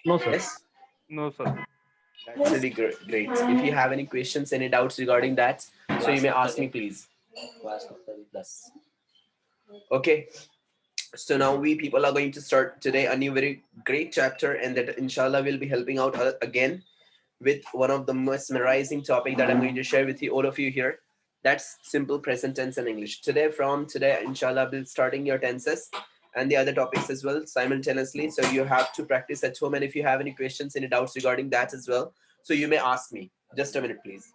No, sir. Yes? No, sir. That's really great. If you have any questions, any doubts regarding that, so you may ask me, please. Okay. So now we people are going to start today a new very great chapter, and that inshallah will be helping out again with one of the mesmerizing topic that I'm going to share with you, all of you here. That's simple present tense in English. From today, inshallah, we'll starting your tenses and the other topics as well simultaneously. So you have to practice at home. And if you have any questions, any doubts regarding that as well, so you may ask me. Just a minute, please.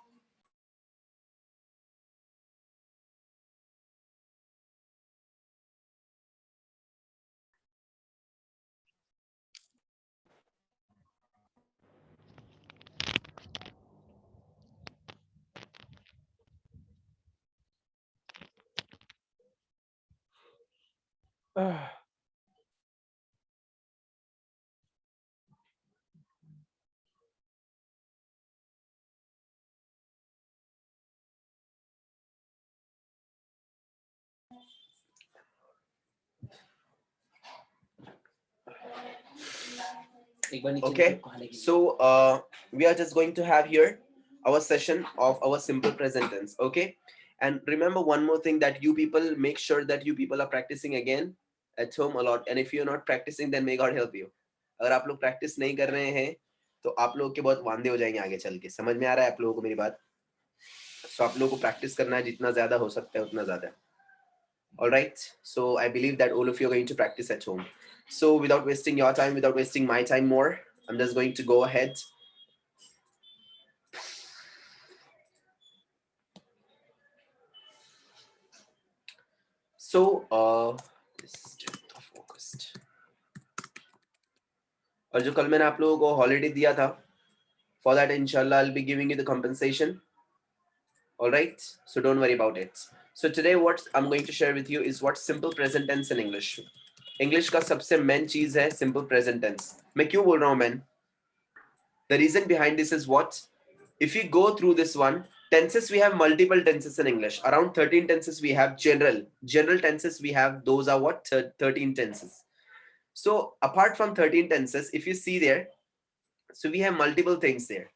Okay, so we are just going to have here our session of our simple present tense. Okay, and remember one more thing, that you people make sure that you people are practicing again at home a lot. And if you're not practicing, then may God help you. अगर आप लोग practice नहीं कर रहे हैं तो आप लोग के बहुत वांदे हो जाएंगे आगे चल के. समझ में आ रहा है आप लोगों को मेरी बात? So आप लोगों को प्रैक्टिस करना है, जितना ज्यादा हो सकता है उतना ज्यादा. All right, so I believe that all of you are going to practice at home. So without wasting your time, without wasting my time more, I'm just going to go ahead. So focused. और जो कल मैंने आप लोगों को holiday दिया था, for that inshallah I'll be giving you the compensation. All right, so don't worry about it. So today what I'm going to share with you is what simple present tense in English. English का सबसे main चीज है simple present tense. मैं क्यों बोल रहा हूँ man? The reason behind this is what? If you go through this one, tenses, we have multiple tenses in English. Around 13 tenses we have general. General tenses we have, those are what? 13 tenses. So apart from 13 tenses, if you see there, so we have multiple things there.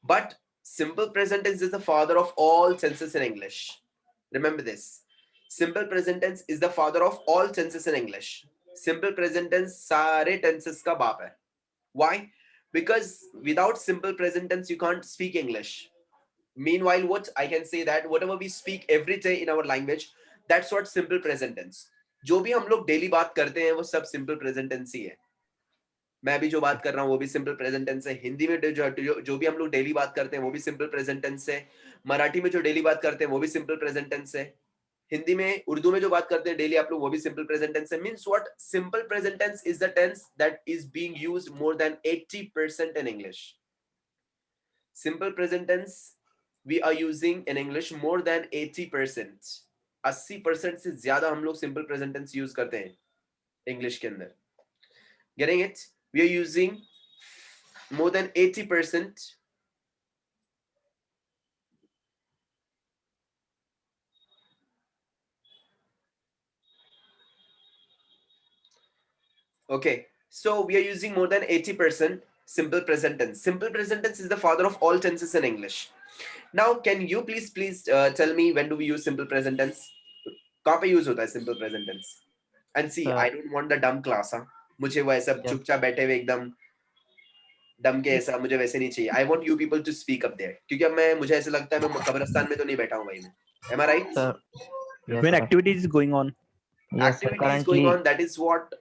But simple present tense is the father of all tenses in English. Remember this. Simple present tense is the father of all tenses in English. Simple present tense सारे tenses का बाप है. Why? Because without simple present tense, you can't speak English. Meanwhile, what I can say that whatever we speak every day in our language, that's what simple present tense. जो भी हम लोग daily बात करते हैं वो सब सिंपल प्रेजेंट टेंस ही है. मैं भी जो बात कर रहा हूँ वो भी सिंपल प्रेजेंट टेंस है. हिंदी में जो भी हम लोग डेली बात करते हैं वो भी सिंपल प्रेजेंट टेंस है. मराठी में जो डेली बात करते हैं वो भी सिंपल प्रेजेंट टेंस है. हिंदी में, उर्दू में जो बात करते हैं डेली आप लोग वो भी सिंपल प्रेजेंट टेंस है. Means what? Simple present tense is the tense that is being used more than 80% in English. Simple present tense we are using in English more than 80%. 80% से ज्यादा हम लोग simple present tense यूज करते हैं English के अंदर. Getting it? We are using more than 80%. Okay, so we are using more than 80% simple present tense. Simple present tense is the father of all tenses in English. Now, can you please tell me when do we use simple present tense? कहाँ पे use होता है simple present tense? And see, I don't want the dumb class. हाँ, मुझे वो ऐसा चुपचाप बैठे हुए एकदम डम के ऐसा मुझे वैसे नहीं चाहिए. I want you people to speak up there. क्योंकि अब मुझे ऐसा लगता है मैं कब्रिस्तान में तो नहीं बैठा हूँ भाई मैं. Am I right? Sir. Yes, When sir. activity is going on. Yes, sir. Activity is going on. That is what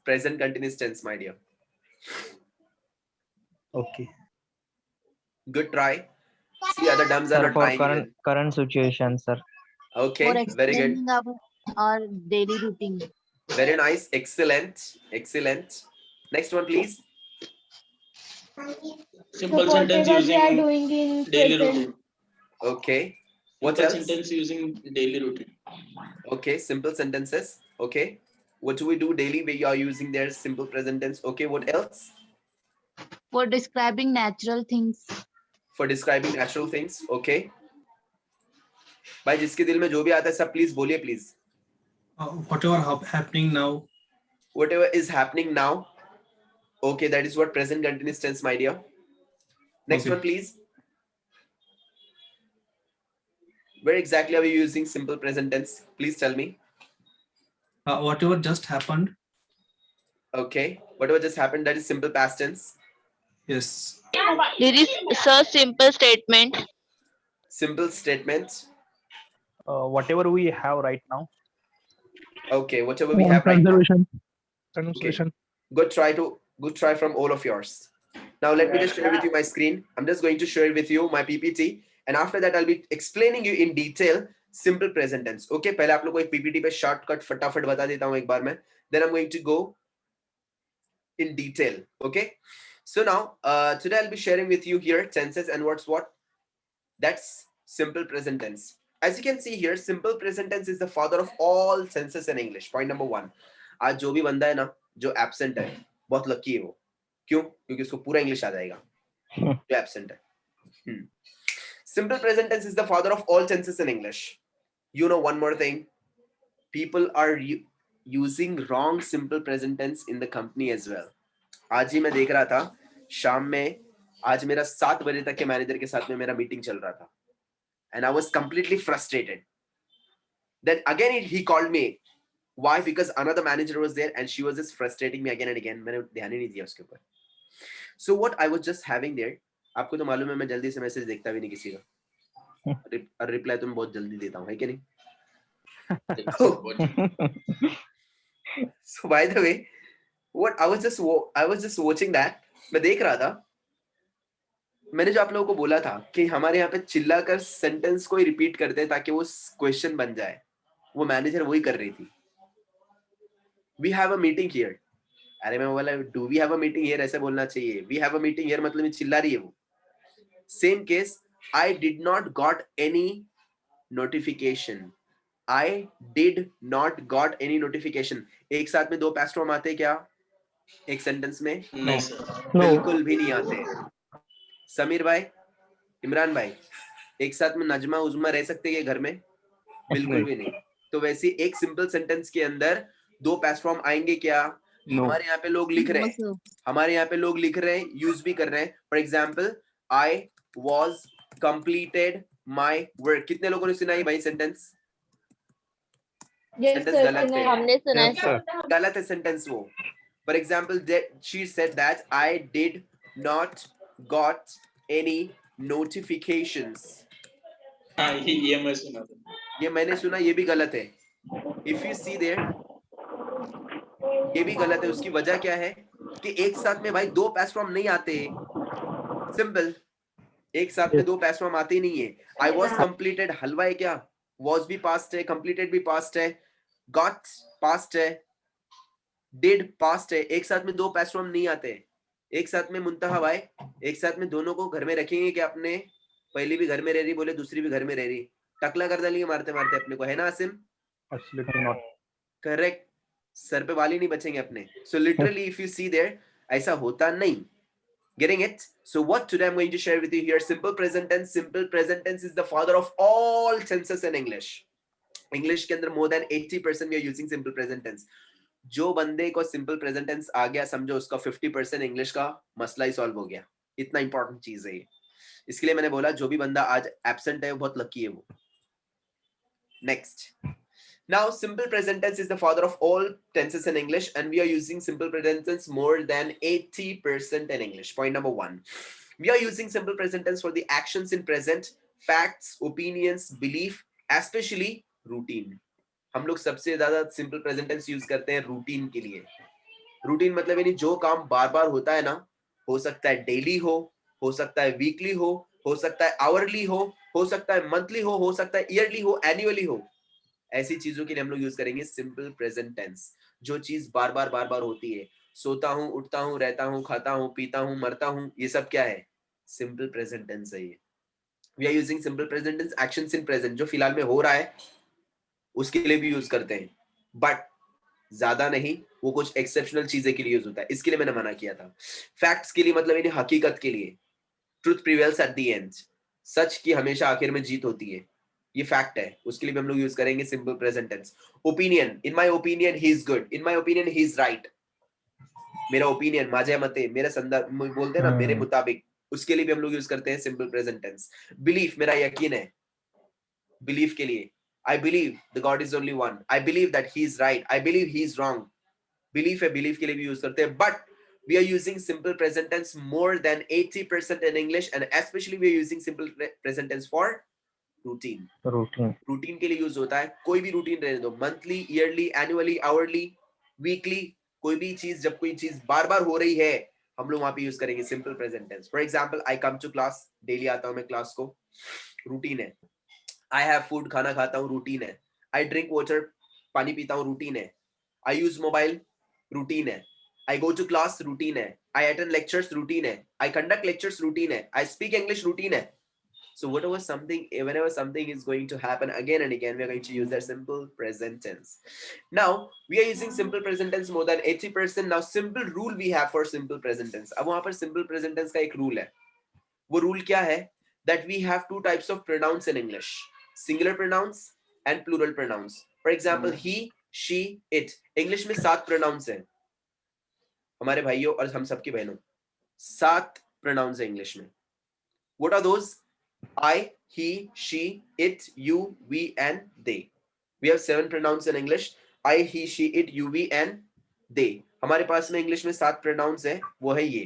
present continuous tense, my dear. Okay. Good try. See, other dumbs are Sir, not for trying. current situation, sir. Okay, very good. Our daily routine. Very nice. Excellent. Excellent. Next one, please. Simple sentence using daily routine. Okay. What Simple else? sentence using daily routine. Okay, simple sentences. Okay. What do we do daily? We are using their simple present tense. Okay, what else? For describing natural things. For describing natural things. Okay. भाई जिसके दिल में जो भी आता है सब please बोलिए please. Whatever happening now. Whatever is happening now. Okay, that is what present continuous tense, my dear. Next Okay. one, please. Where exactly are we using simple present tense? Please tell me. Whatever just happened. Okay, whatever just happened, that is simple past tense. Yes. There is so simple statement. Simple statement. Whatever we have right now. Okay, whatever we have right now. Conversation. Good try from all of yours. Now let me just share with you my screen. I'm just going to share with you my PPT, and after that I'll be explaining you in detail simple present tense. Okay, पहले आप लोगों को एक PPT पे shortcut फटाफट बता देता हूँ एक बार मैं. Then I'm going to go in detail. Okay, so now today I'll be sharing with you here tenses and what's what. That's simple present tense. As you can see here, simple present tense is the father of all tenses in English. Point number 1. आज जो भी बंदा है ना जो absent है बहुत lucky है वो. क्यों? क्योंकि उसको पूरा इंग्लिश आ जाएगा जो absent है. Simple present tense is the father of all tenses in English. You know one more thing. People are using wrong simple present tense in the company as well. आज ही मैं देख रहा था शाम में आज मेरा 7 बजे तक के मैनेजर के साथ में मेरा मीटिंग चल रहा था. And I was completely frustrated. Then again he called me. Why? Because another manager was there and she was just frustrating me again and again. मैंने ध्यान ही नहीं दिया उसके ऊपर. So what I was just having there, आपको तो मालूम है मैं जल्दी से मैसेज देखता भी नहीं किसी का. रिप्लाई तो मैं बहुत जल्दी देता हूँ, है कि नहीं? So by the way, what I was just watching that. मैं देख रहा था. मैंने जो आप लोगों को बोला था कि हमारे यहाँ पे चिल्लाकर सेंटेंस को ही रिपीट करते हैं ताकि वो क्वेश्चन बन जाए. वो मैनेजर वही कर रही थी. We have a meeting here. अरे मैं बोला do we have a meeting here ऐसे बोलना चाहिए. We have a meeting here मतलब ये चिल्ला रही है वो. Same case, I did not got any notification. I did not got any notification. एक साथ में 2 past form आते क्या एक सेंटेंस में? नहीं सर. बिल्कुल भी नहीं आते. समीर भाई, इमरान भाई, एक साथ में नजमा उजमा रह सकते हैं घर में? बिल्कुल भी नहीं. तो वैसे एक सिंपल सेंटेंस के अंदर 2 past form आएंगे क्या? हमारे यहाँ पे लोग लिख रहे हैं. हमारे यहाँ पे लोग लिख रहे हैं, यूज भी कर रहे हैं. For example, I was completed my work. कितने लोगों ने सुना है भाई सेंटेंस? सेंटेंस गलत है. हमने सुना है सर. गलत है सेंटेंस वो. For example, she said that I did not got any notifications. हाँ ये मैं सुना था. ये मैंने सुना, ये भी गलत है. If you see there, ये भी गलत है. उसकी वजह क्या है कि एक साथ में भाई 2 past form नहीं आते. सिंपल एक साथ में 2 past form आते ही नहीं है. I was completed हलवा है क्या? Was भी past है, completed भी past है, got past है, did past है. एक साथ में 2 past form नहीं आते. एक साथ में मुंतहा भाई, एक साथ में दोनों को घर में रखेंगे कि अपने पहली भी घर में रह रही बोले दूसरी भी घर में रह रही. टकला कर डालेंगे मारते मारते अपने को, है ना Asim? Absolutely not. Correct. Sir पे वाली नहीं बचेंगे अपने. So literally if you see there, ऐसा होता नहीं. Getting it? So what today I'm going to share with you here, simple present tense. Simple present tense is the father of all tenses in English. English के अंदर more than 80% we are using simple present tense. जो बंदे को simple present tense आ गया समझो उसका 50% English का मसला ही सॉल्व हो गया. इतना इंपॉर्टेंट चीज है ये. इसके लिए मैंने बोला जो भी बंदा आज एब्सेंट है वो बहुत लकी है वो. Next. Now, simple present tense is the father of all tenses in English, and we are using simple present tense more than 80% in English. Point number 1. We are using simple present tense for the actions in present, facts, opinions, belief, especially routine. हम लोग सबसे ज्यादा simple present tense use करते हैं routine के लिए. Routine मतलब यानी जो काम बार बार होता है ना, हो सकता है daily हो सकता है weekly हो सकता है hourly हो सकता है monthly हो सकता है yearly हो, annually हो. ऐसी चीजों के लिए हम लोग यूज करेंगे सिंपल प्रेजेंट टेंस. जो चीज बार बार होती है, सोता हूं, उठता हूं, रहता हूं, खाता हूं, पीता हूं, मरता हूं, ये सब क्या है? सिंपल प्रेजेंट टेंस है ये. We are using simple present tense actions in present, जो फिलहाल में हो रहा है उसके लिए भी यूज करते हैं, बट ज्यादा नहीं. वो कुछ एक्सेप्शनल चीजें के लिए यूज होता है, इसके लिए मैंने मना किया था. फैक्ट्स के लिए मतलब यानी हकीकत के लिए. Truth prevails at the end, सच की हमेशा आखिर में जीत होती है, ये फैक्ट है. उसके लिए भी हम लोग यूज करेंगे simple present tense. Opinion, in my opinion he is good, in my opinion he is right. मेरा ओपिनियन, माझे मते, मेरे संदर्भ, बोलते हैं ना मेरे हम्म। मुताबिक, उसके लिए भी हम लोग यूज करते हैं सिंपल प्रेजेंट टेंस। बिलीफ, मेरा यकीन है, बिलीफ के लिए I believe the God is only one. I believe that he is right. I believe he is wrong. Belief है, belief के लिए भी यूज करते हैं, but we are using simple present tense more than 80% in English, and especially we are using simple present tense for routine. Routine. Routine के लिए use होता है, कोई भी रूटीन रहने दो, monthly, yearly, annually, hourly, weekly, कोई भी चीज, जब कोई चीज बार बार हो रही है, हम लोग वहां पे यूज करेंगे simple present tense. For example, I come to class, daily आता हूं मैं क्लास को, रूटीन है। आई हैव फूड, खाना खाता हूं, रूटीन है। आई ड्रिंक वाटर, पानी पीता हूं, रूटीन है। आई यूज मोबाइल, रूटीन है। आई गो टू क्लास, रूटीन है। आई अटेंड लेक्चर्स, रूटीन है। आई कंडक्ट लेक्चर्स, रूटीन है। आई स्पीक इंग्लिश, रूटीन है। So whenever something is going to happen again and again, we are going to use that simple present tense. Now we are using simple present tense more than 80%. Now simple rule we have for simple present tense. अब वहां पर simple present tense का एक rule है। वो rule क्या है? That we have two types of pronouns in English: singular pronouns and plural pronouns. For example, he, she, it. English में 7 pronouns हैं हमारे भाइयों और हम सबकी बहनों। 7 pronouns हैं English में। What are those? I, he, she, it, you, we, and they. We have 7 pronouns in English. I, he, she, it, you, we, and they. हमारे पास में इंग्लिश में 7 pronouns हैं, वो है ये।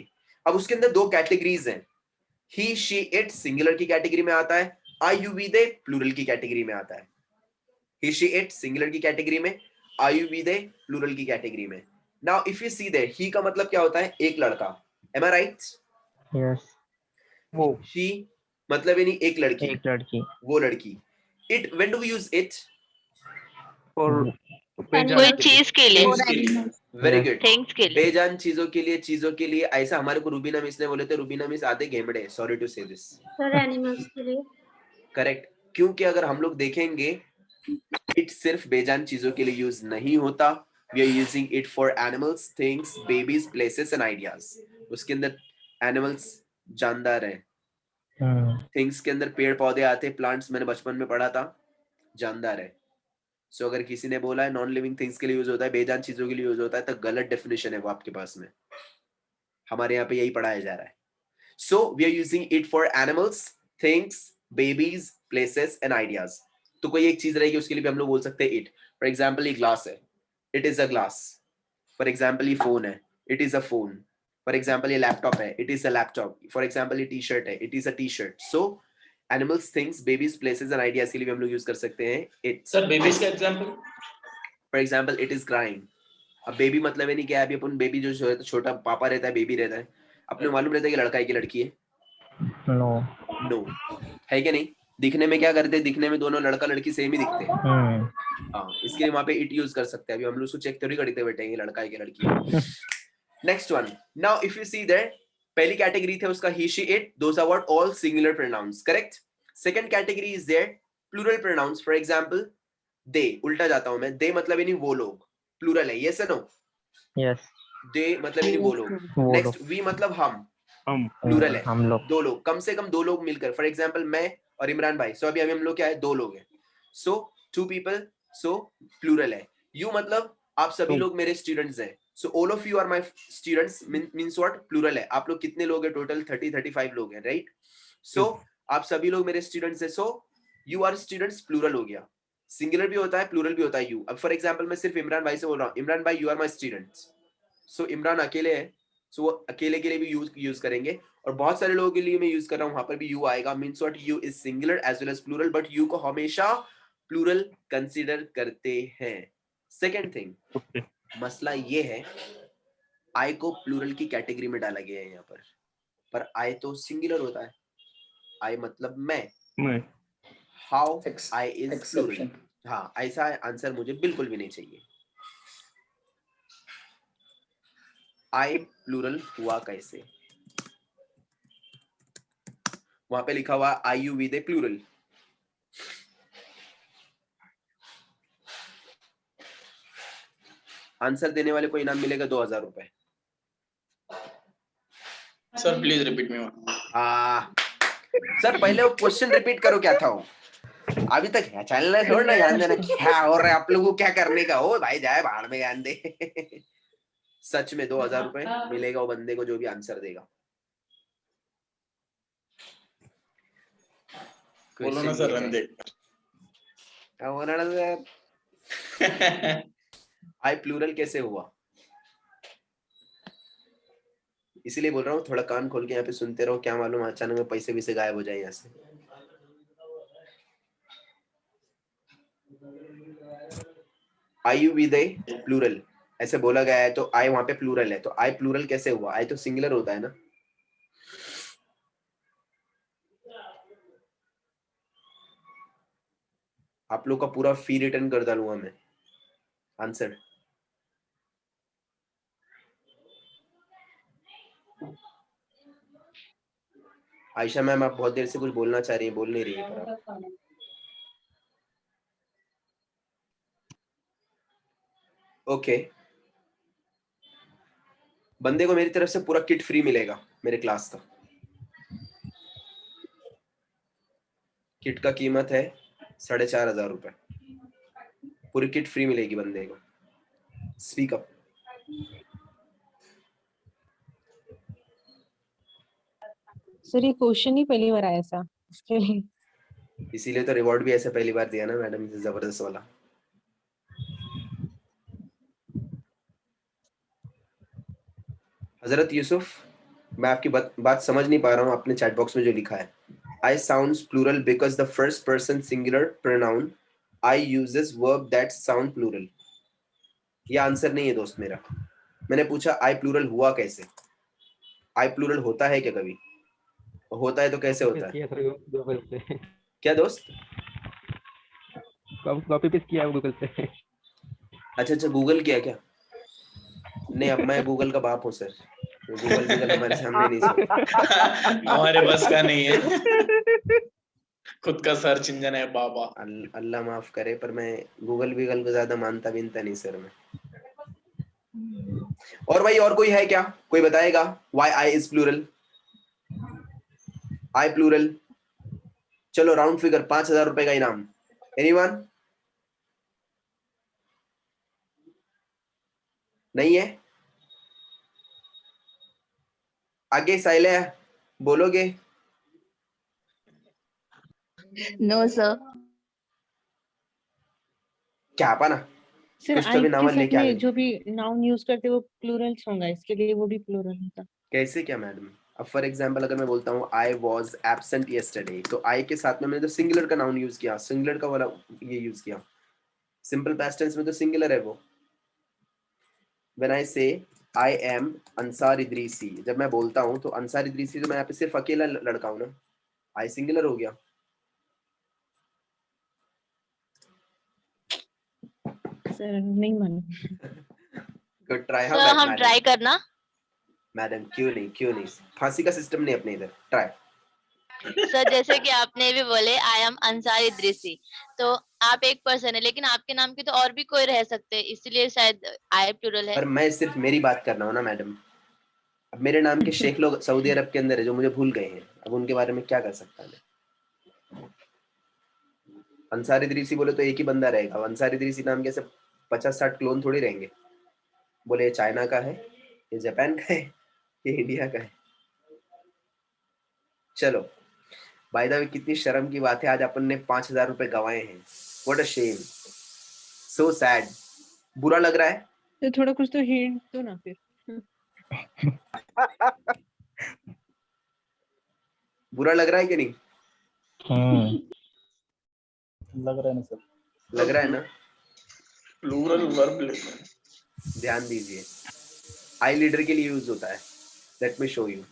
अब उसके अंदर 2 कैटेगरीज हैं। He, she, it सिंगुलर की कैटेगरी में आता है। I, you, we, they plural की कैटेगरी में आता है। He, she, it सिंगुलर की कैटेगरी में, I, you, we, they plural की कैटेगरी में। Now if you see there, he का मतलब क्या होता है? एक लड़का। Am I right? यस। वो She मतलब यानी एक लड़की, एक लड़की। वो लड़की। It, when do we use it? और कोई चीज के लिए, For Things के लिए। animals. Very Yes. good. Things के लिए। बेजान चीजों के लिए, चीजों के लिए। ऐसा हमारे को रूबीना मिस ने बोले थे, रूबीना मिस आधे घेमड़े, सॉरी टू से दिस। सर एनिमल्स के लिए। करेक्ट, क्योंकि अगर हम लोग देखेंगे, इट सिर्फ बेजान चीजों के लिए यूज नहीं होता। We are using it for animals, things, babies, places and ideas. उसके अंदर एनिमल्स जानदार है, थिंग्स के अंदर पेड़ पौधे आते, प्लांट्स मैंने बचपन में पढ़ा था, जानदार है। सो अगर किसी ने बोला है नॉन लिविंग थिंग्स के लिए यूज होता है, बेजान चीजों के लिए यूज होता है, तो गलत डेफिनेशन है वो आपके पास में। हमारे यहाँ पे यही पढ़ाया जा रहा है। So we are using it for animals, things, babies, places and ideas. तो कोई एक चीज रहेगी, उसके लिए भी हम लोग बोल सकते हैं इट। फॉर एग्जाम्पल, ये ग्लास है, it is a glass. For example, ये फोन है, it is a phone. For example, ये लैपटॉप है, it is a laptop. For example, ये टी शर्ट है, it is a T shirt. So animals, things, babies, places and ideas के लिए भी हम लोग यूज कर सकते हैं इट। सर बेबीज का example. For example, it is crying. अब बेबी मतलब नहीं क्या है, अभी अपन बेबी जो छोटा पापा रहता है, बेबी रहता है, अपने मालूम रहता है कि लड़का है कि लड़की है? नो। नो, है कि नहीं? दिखने में क्या करते हैं? दिखने में दोनों लड़का लड़की सेम ही दिखते हैं। हाँ, इसके लिए वहां पे इट यूज कर सकते हैं। अभी हम लोग उसको चेक थोड़ी करते बैठे हैं लड़का है कि लड़की है। Next one, now if you see there, पहली कैटेगरी थे उसका he, she, it, those are what all singular pronouns, correct? Second category is there plural pronouns. For example, they, उल्टा जाता हूं मैं, they मतलब यानी वो लोग, प्लूरल है, yes or no? Yes. they मतलब यानी वो लोग। वो नेक्स्ट, we मतलब हम, हम प्लूरल है, हम लोग। 2 लोग, कम से कम 2 लोग मिलकर। फॉर एग्जाम्पल, मैं और इमरान भाई, सो अभी हम लोग क्या है, 2 लोग हैं, सो 2 पीपल, सो प्लूरल है। यू मतलब आप सभी तुम। लोग मेरे स्टूडेंट्स हैं, so all of you are my students means what, plural है। आप लोग कितने लोग हैं टोटल? 30-35 लोग हैं, राइट? सो आप सभी लोग मेरे स्टूडेंट्स हैं, so you are students plural हो गया। सिंगुलर भी होता है, प्लूरल भी होता है यू। अब फॉर एग्जाम्पल, मैं सिर्फ इमरान भाई से बोल रहा हूँ, इमरान भाई यू आर माय स्टूडेंट्स, सो इमरान अकेले है, सो वो अकेले के लिए भी यूज करेंगे। और बहुत सारे लोगों के लिए मैं यूज कर रहा हूं, वहां पर भी यू आएगा, means what, you is singular as well as plural, but you को हमेशा प्लूरल कंसीडर करते हैं। सेकंड थिंग, मसला ये है, आई को प्लूरल की कैटेगरी में डाला गया है यहाँ पर आई तो सिंगुलर होता है, आई मतलब मैं। How I is plural? हाँ, ऐसा आंसर मुझे बिल्कुल भी नहीं चाहिए। आई प्लूरल हुआ कैसे? वहां पे लिखा हुआ I you we they plural. Answer देने वाले को इनाम मिलेगा 2000 रुपए। Sir please repeat me. Sir पहले वो क्वेश्चन रिपीट करो, क्या था वो? अभी तक है चैनल है, छोड़ना, ध्यान देना क्या हो रहा है आप लोगों को, क्या करने का हो भाई, जाए बाहर में, ज्ञान दे। सच में 2000 रुपए मिलेगा वो बंदे को जो भी आंसर देगा। बोलो ना सर, रन देख। आई प्लूरल कैसे हुआ? इसीलिए बोल रहा हूँ थोड़ा कान खोल के यहाँ पे सुनते रहो, क्या मालूम अचानक में पैसे भी से गायब हो जाए यहाँ से। आई यू विद ए प्लूरल ऐसे बोला गया है, तो आई वहां पे प्लूरल है, तो आई प्लूरल कैसे हुआ? आई तो सिंगुलर होता है ना। आप लोग का पूरा फी रिटर्न कर डालूंगा मैं। आंसर आयशा मैम, आप बहुत देर से कुछ बोलना चाह रही है, बोल नहीं रही है पर आप। ओके, बंदे को मेरी तरफ से पूरा किट फ्री मिलेगा मेरे क्लास का। किट का कीमत है 4500 रुपए। पूरी किट फ्री मिलेगी बंदे को। Speak up. सर ये क्वेश्चन ही पहली बार आया था इसके लिए। इसीलिए तो रिवॉर्ड भी ऐसे पहली बार दिया ना मैडम, जबरदस्त वाला। हजरत यूसुफ, मैं आपकी बात समझ नहीं पा रहा हूँ आपने चैट बॉक्स में जो लिखा है। I sounds plural because the first person singular pronoun I uses verb that sound plural. ये आंसर नहीं है दोस्त मेरा। मैंने पूछा I plural हुआ कैसे? I plural होता है क्या कभी? होता है तो कैसे होता है? गूगल से क्या दोस्त? कॉपी पेस्ट किया गूगल से। अच्छा गूगल किया क्या? नहीं, अब मैं गूगल का बाप हूँ सर। गूगल हमारे सामने नहीं चलता। हमारे बस का नहीं है। खुद का सर्च इंजन है बाबा। अल्लाह माफ करे, पर मैं गूगल को ज्यादा मानता बिनता नहीं सर मैं। और भाई और कोई है क्या? कोई बताएगा why I is plural? I plural। चलो राउंड फिगर 5000 रुपए का इनाम। एनीवन? नहीं है? आगे साइले बोलोगे? No sir. क्या पाना? सर कुछ तो आई भी के नाम साथ लेके आ में गए। जो भी नाउन यूज करते हैं वो प्लूरल्स होगा, इसके लिए वो भी प्लूरल होता। कैसे क्या मैडम? अब फॉर एग्जांपल अगर मैं बोलता हूँ आई वॉज एब्सेंट yesterday, तो आई के साथ में मैंने तो सिंगुलर का नाउन यूज किया, सिंगुलर का वाला ये यूज किया। सिंपल पास्ट टेंस में तो सिंगुलर है वो। व्हेन आई से आई एम अंसार इदरीसी, जब मैं बोलता हूँ तो अंसार इदरीसी, तो मैं यहाँ पे सिर्फ अकेला लड़का हूँ ना, आई सिंगुलर हो गया। सर नहीं मानो। Good try. सर हम ट्राई करना। मैडम क्यों नहीं, फांसी का सिस्टम नहीं अपने इधर। ट्राई। सर जैसे कि आपने भी बोले आई एम अंसार इद्रिसी, तो आप एक पर्सन है, लेकिन आपके नाम के तो और भी कोई रह सकते हैं, इसलिए शायद आई प्लूरल है। पर मैं सिर्फ मेरी बात कर रहा हूँ ना मैडम। अब मेरे नाम के शेख लोग सऊदी अरब के अंदर है जो मुझे भूल गए हैं, अब उनके बारे में क्या कर सकता मैं? अंसार इदरीसी बोले तो एक ही बंदा रहेगा। अंसार इदरीसी नाम के सब 50-60 क्लोन थोड़ी रहेंगे। बोले ये चाइना का है, ये जापान का है, ये इंडिया का है। चलो बाय द वे, कितनी शर्म की बात है, आज अपन ने 5000 रुपए गंवाए हैं। What a shame, so sad. बुरा लग रहा है? तो थोड़ा कुछ तो हिंट दो ना फिर। बुरा लग रहा है कि नहीं? लग रहा है ना सर? लग रहा है ना? प्लूरल वर्ब ध्यान दीजिए, आई लीडर के लिए यूज होता है। Let me show you.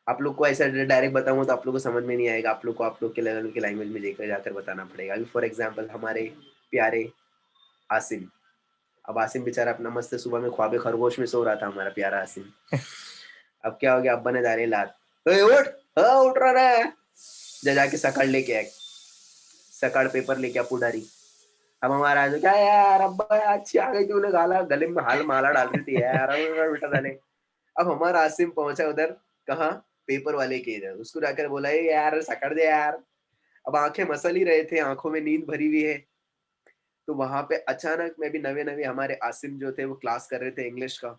आप लोग को ऐसा डायरेक्ट बताऊंगा तो आप लोग को समझ में नहीं आएगा, आप लोग के लेवल के लैंग्वेज में लेकर जाकर बताना पड़ेगा। अभी फॉर एग्जांपल हमारे प्यारे आसिम, अब आसिम बेचारा अपना मस्त सुबह में ख्वाबे खरगोश में सो रहा था हमारा प्यारा आसिम। अब क्या हो गया, अब्बा ने दारे लात, उठ, हाँ उठ रहा है, जाके सकाळ लेके आए, सकाळ पेपर लेके आ पुडारी। अब हमारा जो क्या यार अब्बा अच्छी आ गई, तूने गाला गले में हाल माला डाल दी थी यार, बेटा डाले। अब हमारा आसिम पहुंचा उधर, कहाँ, पेपर वाले के इधर। उसको जाकर बोला यार सकड़ दे यार। अब आंखें मसल ही रहे थे, आंखों में नींद भरी हुई है। तो वहां पे अचानक में भी नवे हमारे आसिम जो थे वो क्लास कर रहे थे इंग्लिश का।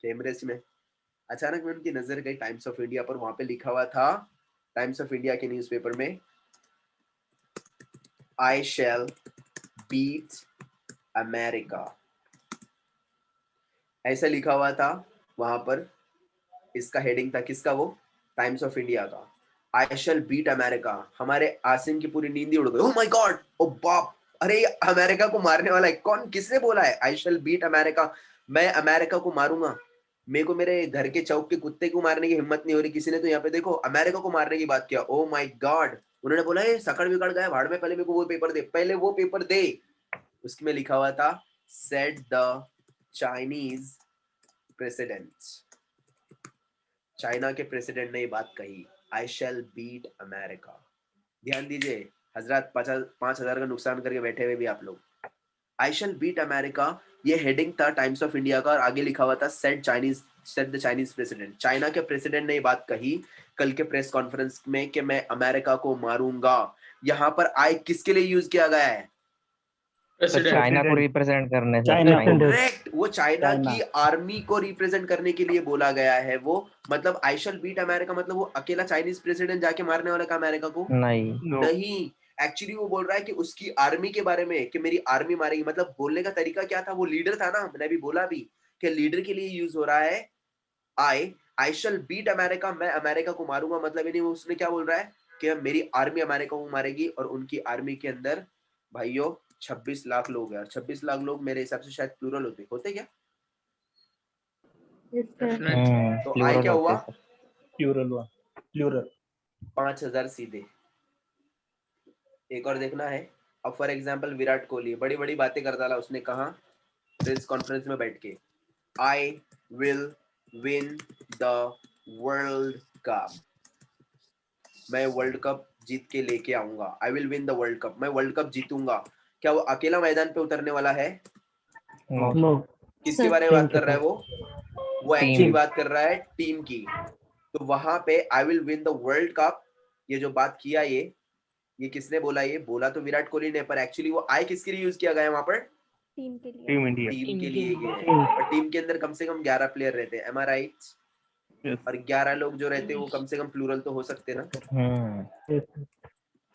कैमरेज में अचानक में उनकी नजर गई टाइम्स ऑफ इंडिया पर। वहां पे लिखा हुआ था टाइम्स ऑफ इंडिया के न्यूज़पेपर में, आई शैल बीट अमेरिका, ऐसा लिखा हुआ था वहां पर। इसका हेडिंग था किसका? वो टाइम्स ऑफ इंडिया का, आई शैल बीट अमेरिका। हमारे आसिम की पूरी नींद ही उड़ गई। ओह माय गॉड, ओ बाप, अरे ये अमेरिका को मारने वाला है कौन? किसने बोला है आई शैल बीट अमेरिका? मैं अमेरिका को मारूंगा। मेरे को मेरे घर के चौक के कुत्ते को मारने की हिम्मत नहीं हो रही, किसी ने तो यहाँ पे देखो अमेरिका को मारने की बात किया। ओ माय गॉड, उन्होंने बोला ये सकड़ बिगड़ गया भाड़ में, पहले मेरे को वो पेपर दे, पहले वो पेपर दे। उसमें लिखा हुआ था said the Chinese president, China के प्रेसिडेंट ने ये बात कही, आई शैल बीट अमेरिका। ध्यान दीजिए हजरत, 5,000 का नुकसान करके बैठे हुए भी आप लोग। आई शैल बीट अमेरिका, ये हेडिंग था टाइम्स ऑफ इंडिया का, और आगे लिखा हुआ था said the Chinese president. China के प्रेसिडेंट ने ये बात कही कल के प्रेस कॉन्फ्रेंस में कि मैं अमेरिका को मारूंगा। यहाँ पर आई किसके लिए यूज किया गया है? तो चाइना को रिप्रेजेंट करने से चाइना को। करेक्ट, वो चाइना चाइना। की आर्मी को रिप्रेजेंट करने के लिए बोला गया है वो। मतलब आई शैल बीट अमेरिका मतलब वो अकेला चाइनीज प्रेसिडेंट जाके मारने वाला का अमेरिका को? नहीं। नहीं, एक्चुअली वो बोल रहा है कि उसकी आर्मी के बारे में, कि मेरी आर्मी मारेगी। मतलब बोलने का तरीका क्या था? वो लीडर था ना, मैंने अभी बोला भी कि लीडर के लिए यूज हो रहा है आई शैल बीट अमेरिका, मैं अमेरिका को मारूंगा। मतलब यानी उसने क्या बोल रहा है कि मेरी आर्मी अमेरिका को मारेगी, और उनकी आर्मी के अंदर भाइयों 26 लाख लोग हैं। और 26 लाख लोग मेरे हिसाब से शायद प्लूरल होते क्या? Yes, sir. तो आई प्लूरल क्या हुआ? होते सर। प्लूरल 5,000 सीधे। एक और देखना है। अब फॉर एग्जाम्पल विराट कोहली बड़ी बड़ी बातें करता था, उसने कहा प्रेस कॉन्फ्रेंस में बैठ के, I will win the world cup, मैं वर्ल्ड कप जीत के लेके आऊंगा। I will win the world cup, मैं वर्ल्ड कप जीतूंगा। क्या वो अकेला मैदान पे उतरने वाला है? नो। नो। किसके बारे में बात कर रहा है वो एक्चुअली बात कर रहा है टीम की। तो वहां पे I will win the world cup, ये जो बात किया ये किसने बोला? ये बोला तो विराट कोहली ने, पर एक्चुअली वो आई किसके लिए यूज किया गया है वहां पर? टीम के लिए। Team India. टीम के लिए गया है। और टीम के अंदर कम से कम 11 प्लेयर रहते हैं, एम आई राइट? और 11 लोग जो रहते हैं वो कम से कम प्लूरल तो हो सकते ना।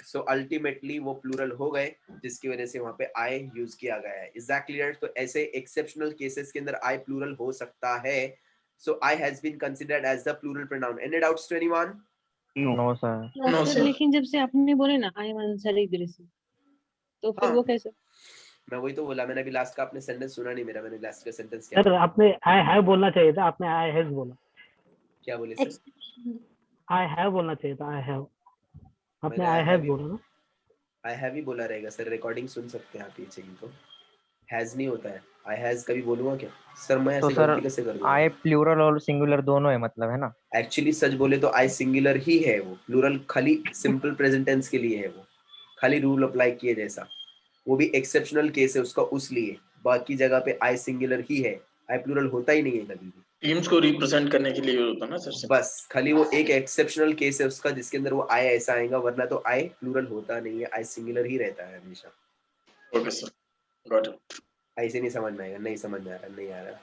सो अल्टीमेटली वो प्लूरल हो गए, जिसकी वजह से वहां पे आई यूज किया गया है। Is that clear? तो ऐसे एक्सेप्शनल केसेस के अंदर आई प्लूरल हो सकता है। So I has been considered as the plural pronoun. Any doubts to anyone? No sir. No, sir sir. लेकिन जब से आपने बोले ना आई एम अंसारी दृश्य, तो फिर हाँ। वो कैसे? मैं वही तो बोला, मैंने अभी लास्ट का आपने सेंटेंस सुना नहीं मेरा, मैंने लास्ट का सेंटेंस क्या सर आपने आई हैव बोलना चाहिए था, आपने आई हैज बोला। क्या बोले सर? आई हैव बोलना चाहिए था, आई हैव, आपने मैंने आई I हैव have बोला ना। आई हैव ही बोला रहेगा सर, रिकॉर्डिंग सुन सकते हैं आप ये चाहिए तो। हैज नहीं होता है, आई हैज कभी बोलूंगा क्या सर? मैं तो ऐसे सर गलती कैसे कर दूंगा? आई प्लूरल और सिंगुलर दोनों है मतलब, है ना? एक्चुअली सच बोले तो आई सिंगुलर ही है, वो प्लूरल खाली सिंपल प्रेजेंट टेंस के लिए है, वो खाली रूल अप्लाई किए जैसा। वो भी एक्सेप्शनल केस है उसका, उस लिए बाकी जगह पे आई सिंगुलर ही है, आई प्लूरल होता ही नहीं है कभी भी। टीम्स को रिप्रेजेंट करने के लिए यूज होता है ना सर? बस खाली वो एक एक्सेप्शनल केस है उसका, जिसके अंदर वो आई ऐसा आएगा, वरना तो आई प्लूरल होता नहीं है, आई सिंगुलर ही रहता है हमेशा। Okay sir, got it. ऐसे नहीं समझ में आएगा, नहीं समझ में आ रहा, नहीं आ रहा,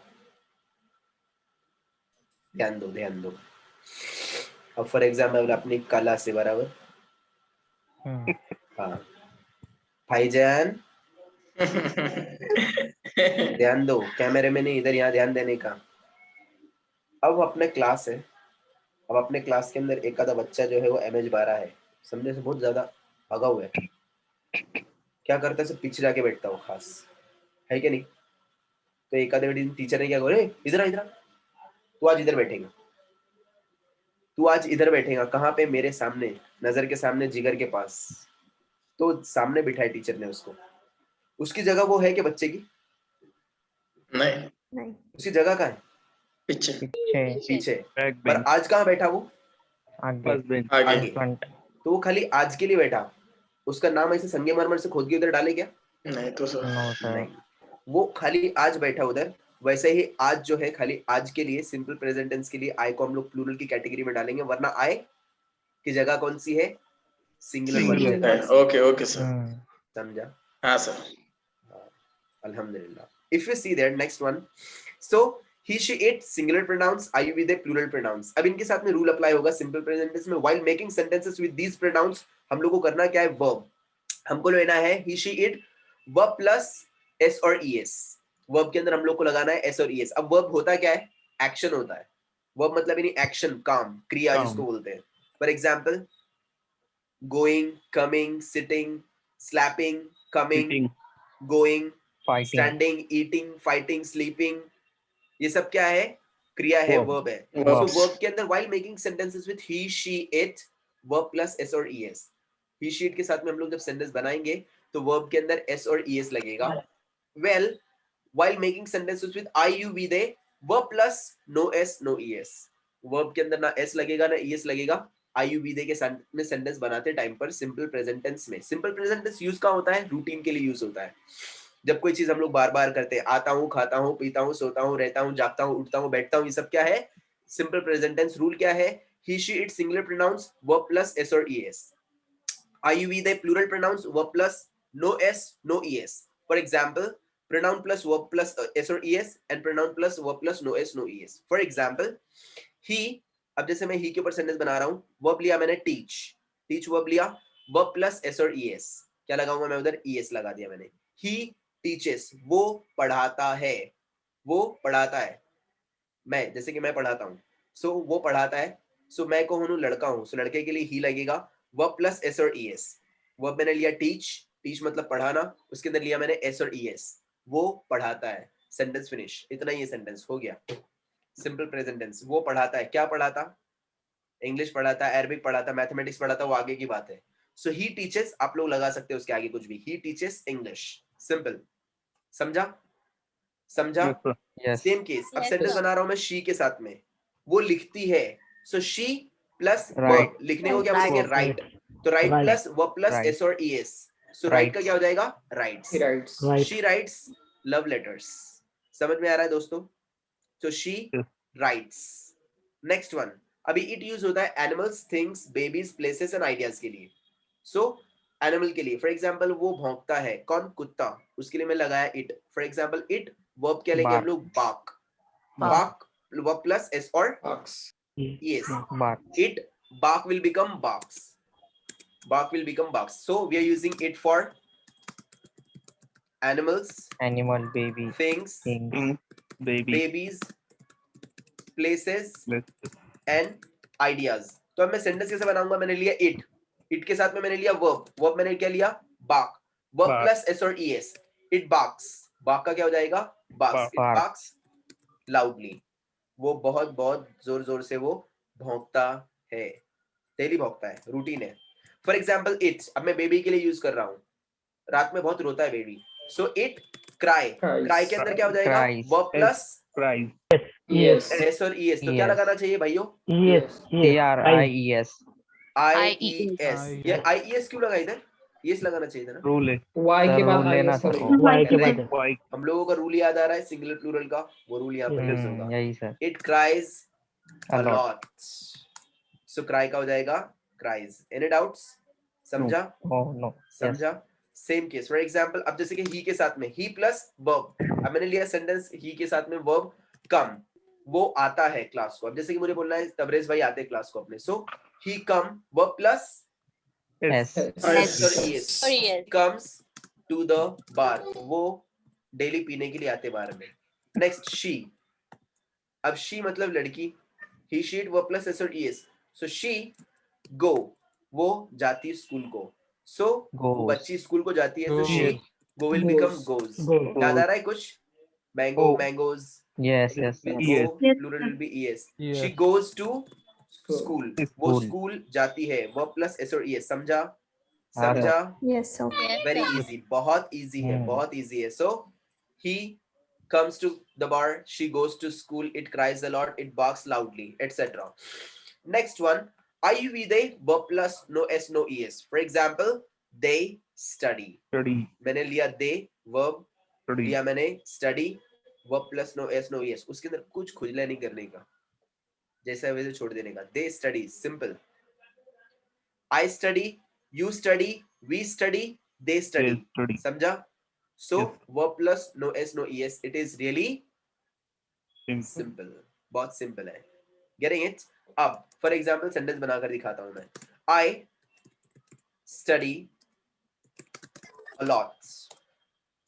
ध्यान दो ध्यान दो। अब फॉर एग्जाम्पल अपनी कला से बराबर, हाँ भाईजान ध्यान दो, कैमरे में नहीं, इधर यहाँ ध्यान देने का। अब अपने क्लास है, अब अपने क्लास के अंदर एक आधा बच्चा जो है वो MH12 है, समझे से बहुत ज्यादा भगा हुआ है। क्या करता है, सब पीछे जाके बैठता हो, खास है कि नहीं? तो एक आधे दिन टीचर ने क्या बोले, इधर इधर तू आज इधर बैठेगा, तू आज इधर बैठेगा। कहाँ पे? मेरे सामने, नजर के सामने, जिगर के पास। तो सामने बिठाए टीचर ने उसको। उसकी जगह वो है कि बच्चे की? नहीं, उसकी जगह कहाँ है? पीछे पीछे। पर आज कहाँ बैठा वो? आगे आगे। फ्रंट। तो वो खाली आज के लिए बैठा, उसका नाम ऐसे संगमरमर से खोद के उधर डाले क्या? नहीं तो सर, नो सर। नहीं, वो खाली आज बैठा उधर। वैसे ही आज जो है खाली आज के लिए, सिंपल प्रेजेंट टेंस के लिए आई को हम लोग प्लूरल की कैटेगरी में डालेंगे, वरना आई की जगह कौन सी है? सिंगुलर वाली जगह। ओके ओके सर, समझा? हाँ sir. Alhamdulillah. If you see there, next one. So he she it singular pronouns, I you we they plural pronouns. अब इनके साथ में रूल अप्लाई होगा सिंपल प्रेजेंट टेंस में. while making sentences with these pronouns हम लोग को करना क्या है, verb. हमको लेना है he she it verb plus s और es. verb के अंदर हम लोग को लगाना है s और es. अब verb होता क्या है, एक्शन होता है. verb मतलब यानी एक्शन, काम, क्रिया जिसको बोलते हैं. For example going, coming, sitting, slapping, coming, going, fighting, standing, eating, fighting, sleeping, ये सब क्या है, क्रिया है, verb है. Verbs. So verb के अंदर while making sentences with he she it verb plus s और es. he she it के साथ में हम लोग जब सेंटेंस बनाएंगे तो verb के अंदर s और es लगेगा. well while making sentences with I you we they verb plus no s no es. verb के अंदर ना s लगेगा ना es लगेगा. I you we they के साथ में सेंटेंस बनाते टाइम पर सिंपल प्रेजेंट टेंस में. सिंपल प्रेजेंट टेंस यूज कहाँ होता है, रूटीन के लिए यूज होता है. जब कोई चीज हम लोग बार बार करते हैं, आता हूँ, खाता हूँ, पीता हूँ, सोता हूँ, रहता हूँ, जागता हूँ, उठता हूँ, बैठता हूँ, ये सब क्या है, सिंपल प्रेजेंट टेंस. रूल क्या है, he she it singular pronouns verb plus s और es. I you we they plural pronouns verb plus no s no es. For example pronoun plus verb plus s or es and pronoun plus verb plus no s no es. For example he, अब जैसे मैं ही के ऊपर sentence बना रहा हूँ, verb लिया मैंने टीच, टीच वर्ब लिया, वर्ब प्लस एस और ईएस. क्या लगाऊंगा मैं उधर, ईएस लगा दिया मैंने. ही टीचेस, वो पढ़ाता है, वो पढ़ाता है. मैं, जैसे कि मैं पढ़ाता हूँ, सो वो पढ़ाता है. सो मैं कौन हूँ, लड़का हूँ, सो लड़के के लिए ही लगेगा, वर्ब प्लस एस और ईएस. वर्ब मैंने लिया टीच, टीच मतलब पढ़ाना, उसके अंदर लिया मैंने एस और ईएस, वो पढ़ाता है. Sentence finish. इतना ही सेंटेंस हो गया. Simple present tense. वो पढ़ाता है, क्या पढ़ाता, इंग्लिश पढ़ाता, अरबिक पढ़ाता, मैथमेटिक्स पढ़ाता, वो आगे की बात है. सो ही टीचेस, आप लोग लगा सकते हो उसके आगे कुछ भी, ही टीचेस इंग्लिश. सिंपल. समझा, समझा. Same case. अब सेंटेंस बना रहा हूं मैं शी के साथ में, वो लिखती है. सो शी प्लस वर्ब, लिखने को क्या बोलेंगे, राइट. तो right plus verb plus S और ईएस. सो राइट का क्या हो जाएगा, rights. She writes love letters. समझ में आ रहा है दोस्तों. So she writes. Next one. अभी it use होता है animals, things, babies, places and ideas के लिए. So animal के लिए, for example वो भौंकता है, कौन, कुत्ता, उसके लिए मैं लगाया it. For example it verb क्या लेंगे हम लोग, bark. Bark verb plus s or Barks. yes. bark, It bark will become barks. Bark will become barks. So we are using it for animals, animal, baby, things, babies, places and ideas. तो अब मैं sentence कैसे बनाऊंगा, मैंने लिया it, it के साथ में मैंने लिया verb, verb मैंने क्या लिया, bark, verb plus s और es. it barks, bark का क्या हो जाएगा, barks. It barks loudly. वो बहुत बहुत जोर जोर से वो भौंकता है, डेली भौंकता है, रूटीन है. फॉर एग्जाम्पल it, अब मैं बेबी के लिए यूज कर रहा हूँ, रात में बहुत रोता है baby. So it cry, cry के अंदर क्या हो जाएगा, वर्ब प्लस Yes. एस और ईएस. तो क्या लगाना चाहिए भाइयों, Yes. TRIES, IES. ये IES क्यों लगा इधर, येस लगाना चाहिए था ना. रूल है, Y के बाद लेना I सर. Y के बाद हम लोगों का रूल याद आ रहा है, सिंगुलर प्लूरल का, वो रूल यहाँ पर यूज होगा. यही sir. It cries A a lot. lot. So cry का हो जाएगा क्राइज. एनी डाउट्स, समझा, Oh no. Yes. समझा. Same case. फॉर एग्जांपल अब जैसे कि ही के साथ में ही प्लस वर्ब, अब मैंने लिया सेंटेंस ही के साथ में वर्ब कम, वो आता है क्लास को. अब जैसे कि मुझे बोलना है तबरेज भाई आते हैं क्लास को अपने. So he come verb plus Yes. comes to the bar, वो डेली पीने के लिए आते बार में. Next she. अब शी मतलब लड़की, ही शी वर्ब प्लस एस और ईएस. सो शी गो, वो जाती है स्कूल को. सो वो बच्ची स्कूल को जाती है, तो she go will become goes. याद आ रहा है कुछ, mango, mangoes. Yes. Plural will be E S. She goes to school, वो स्कूल जाती है, वर्ब प्लस एस और ईएस. समझा, समझा. Yes, okay. वेरी इजी, बहुत इजी है, बहुत इजी है. सो ही comes to the bar, she goes to school, it cries a lot, it barks loudly, etc. Next one, I you we they verb plus no s no es. For example, they study. मैंने लिया they verb, लिया मैंने study verb plus no s no es. उसके अंदर कुछ खुजला नहीं करने का, जैसा वैसे छोड़ देने का. They study, simple. I study, you study, we study, they study. समझा. So verb plus no s no es, it is really simple, बहुत सिंपल है. Getting it? अब फॉर एग्जाम्पल सेंटेंस बनाकर दिखाता हूं मैं. I study a lot.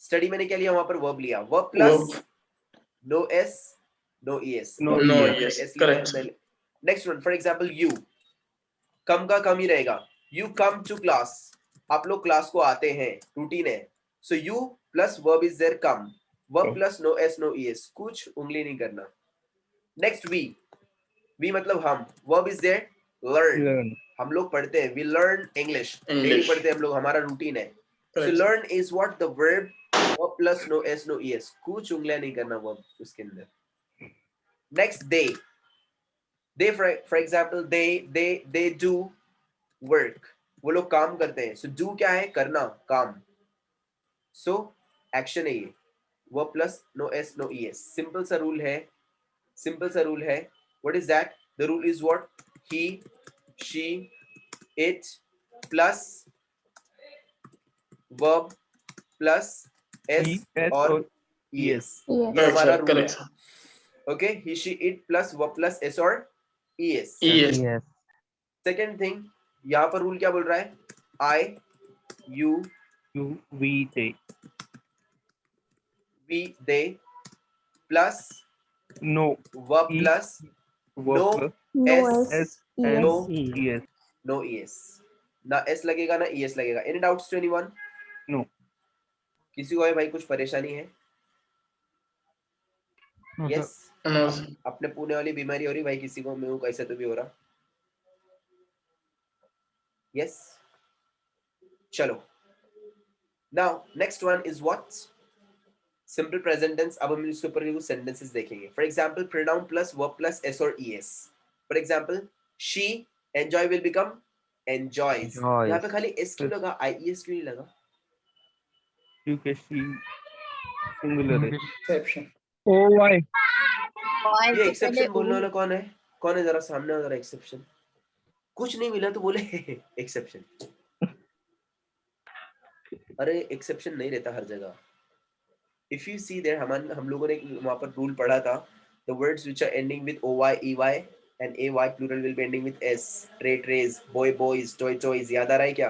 Study मैंने क्या लिया वहां पर? वर्ब लिया. Verb plus no S no ES. No ES. Correct. Next one for example you. Come का कम ही रहेगा. You come to class. आप लोग क्लास को आते हैं, रूटीन है. So you plus verb is there come. Verb plus no S no E S. कुछ उंगली नहीं करना. Next we. वी मतलब हम. Verb is there learn. हम लोग पढ़ते हैं. We learn English. डेली पढ़ते हैं हम लोग, हमारा रूटीन है. So learn is what the verb plus no s no es. कुछ उंगलियां नहीं करना verb उसके अंदर. Next they. They for example they do work. वो लोग काम करते हैं. So do क्या है? करना, काम. So action है ये. Verb plus no s no es. Simple सा rule है. Simple सा rule है. What is that? The rule is what? He, she, it plus verb plus s और es. ये हमारा रूल है. Okay, he, she, it plus verb plus s और es. Yes. Second thing, यहाँ पर रूल क्या बोल रहा है? I, you, we, they. we, they plus No. verb plus no s No no Yes. no es. ना s लगेगा ना es लगेगा. Any doubts to anyone? No. किसी को है भाई कुछ परेशानी है? Yes. No. अपने पुणे वाली बीमारी हो रही भाई किसी को? मैं कैसे तो भी हो रहा. Yes. चलो. Now next one is what? Simple present tense. अब हम इसके ऊपर भी कुछ sentences देखेंगे. For example, pronoun plus verb plus s or es. For example, she enjoy will become enjoys. यहाँ पे खाली s क्यों लगा? ies क्यों नहीं लगा? क्योंकि she singular है. Exception. Oh why? ये exception बोलने वाला कौन है? कौन है? जरा सामने आओ जरा. exception. कुछ नहीं मिला तो बोले exception. अरे exception नहीं रहता हर जगह. If you see there, हम लोगों ने वहाँ पर रूल पढ़ा था. The words which are ending with oy, ey and ay plural will be ending with s. Tray, trays, boy, boys, toy, toys. याद आ रहा है क्या?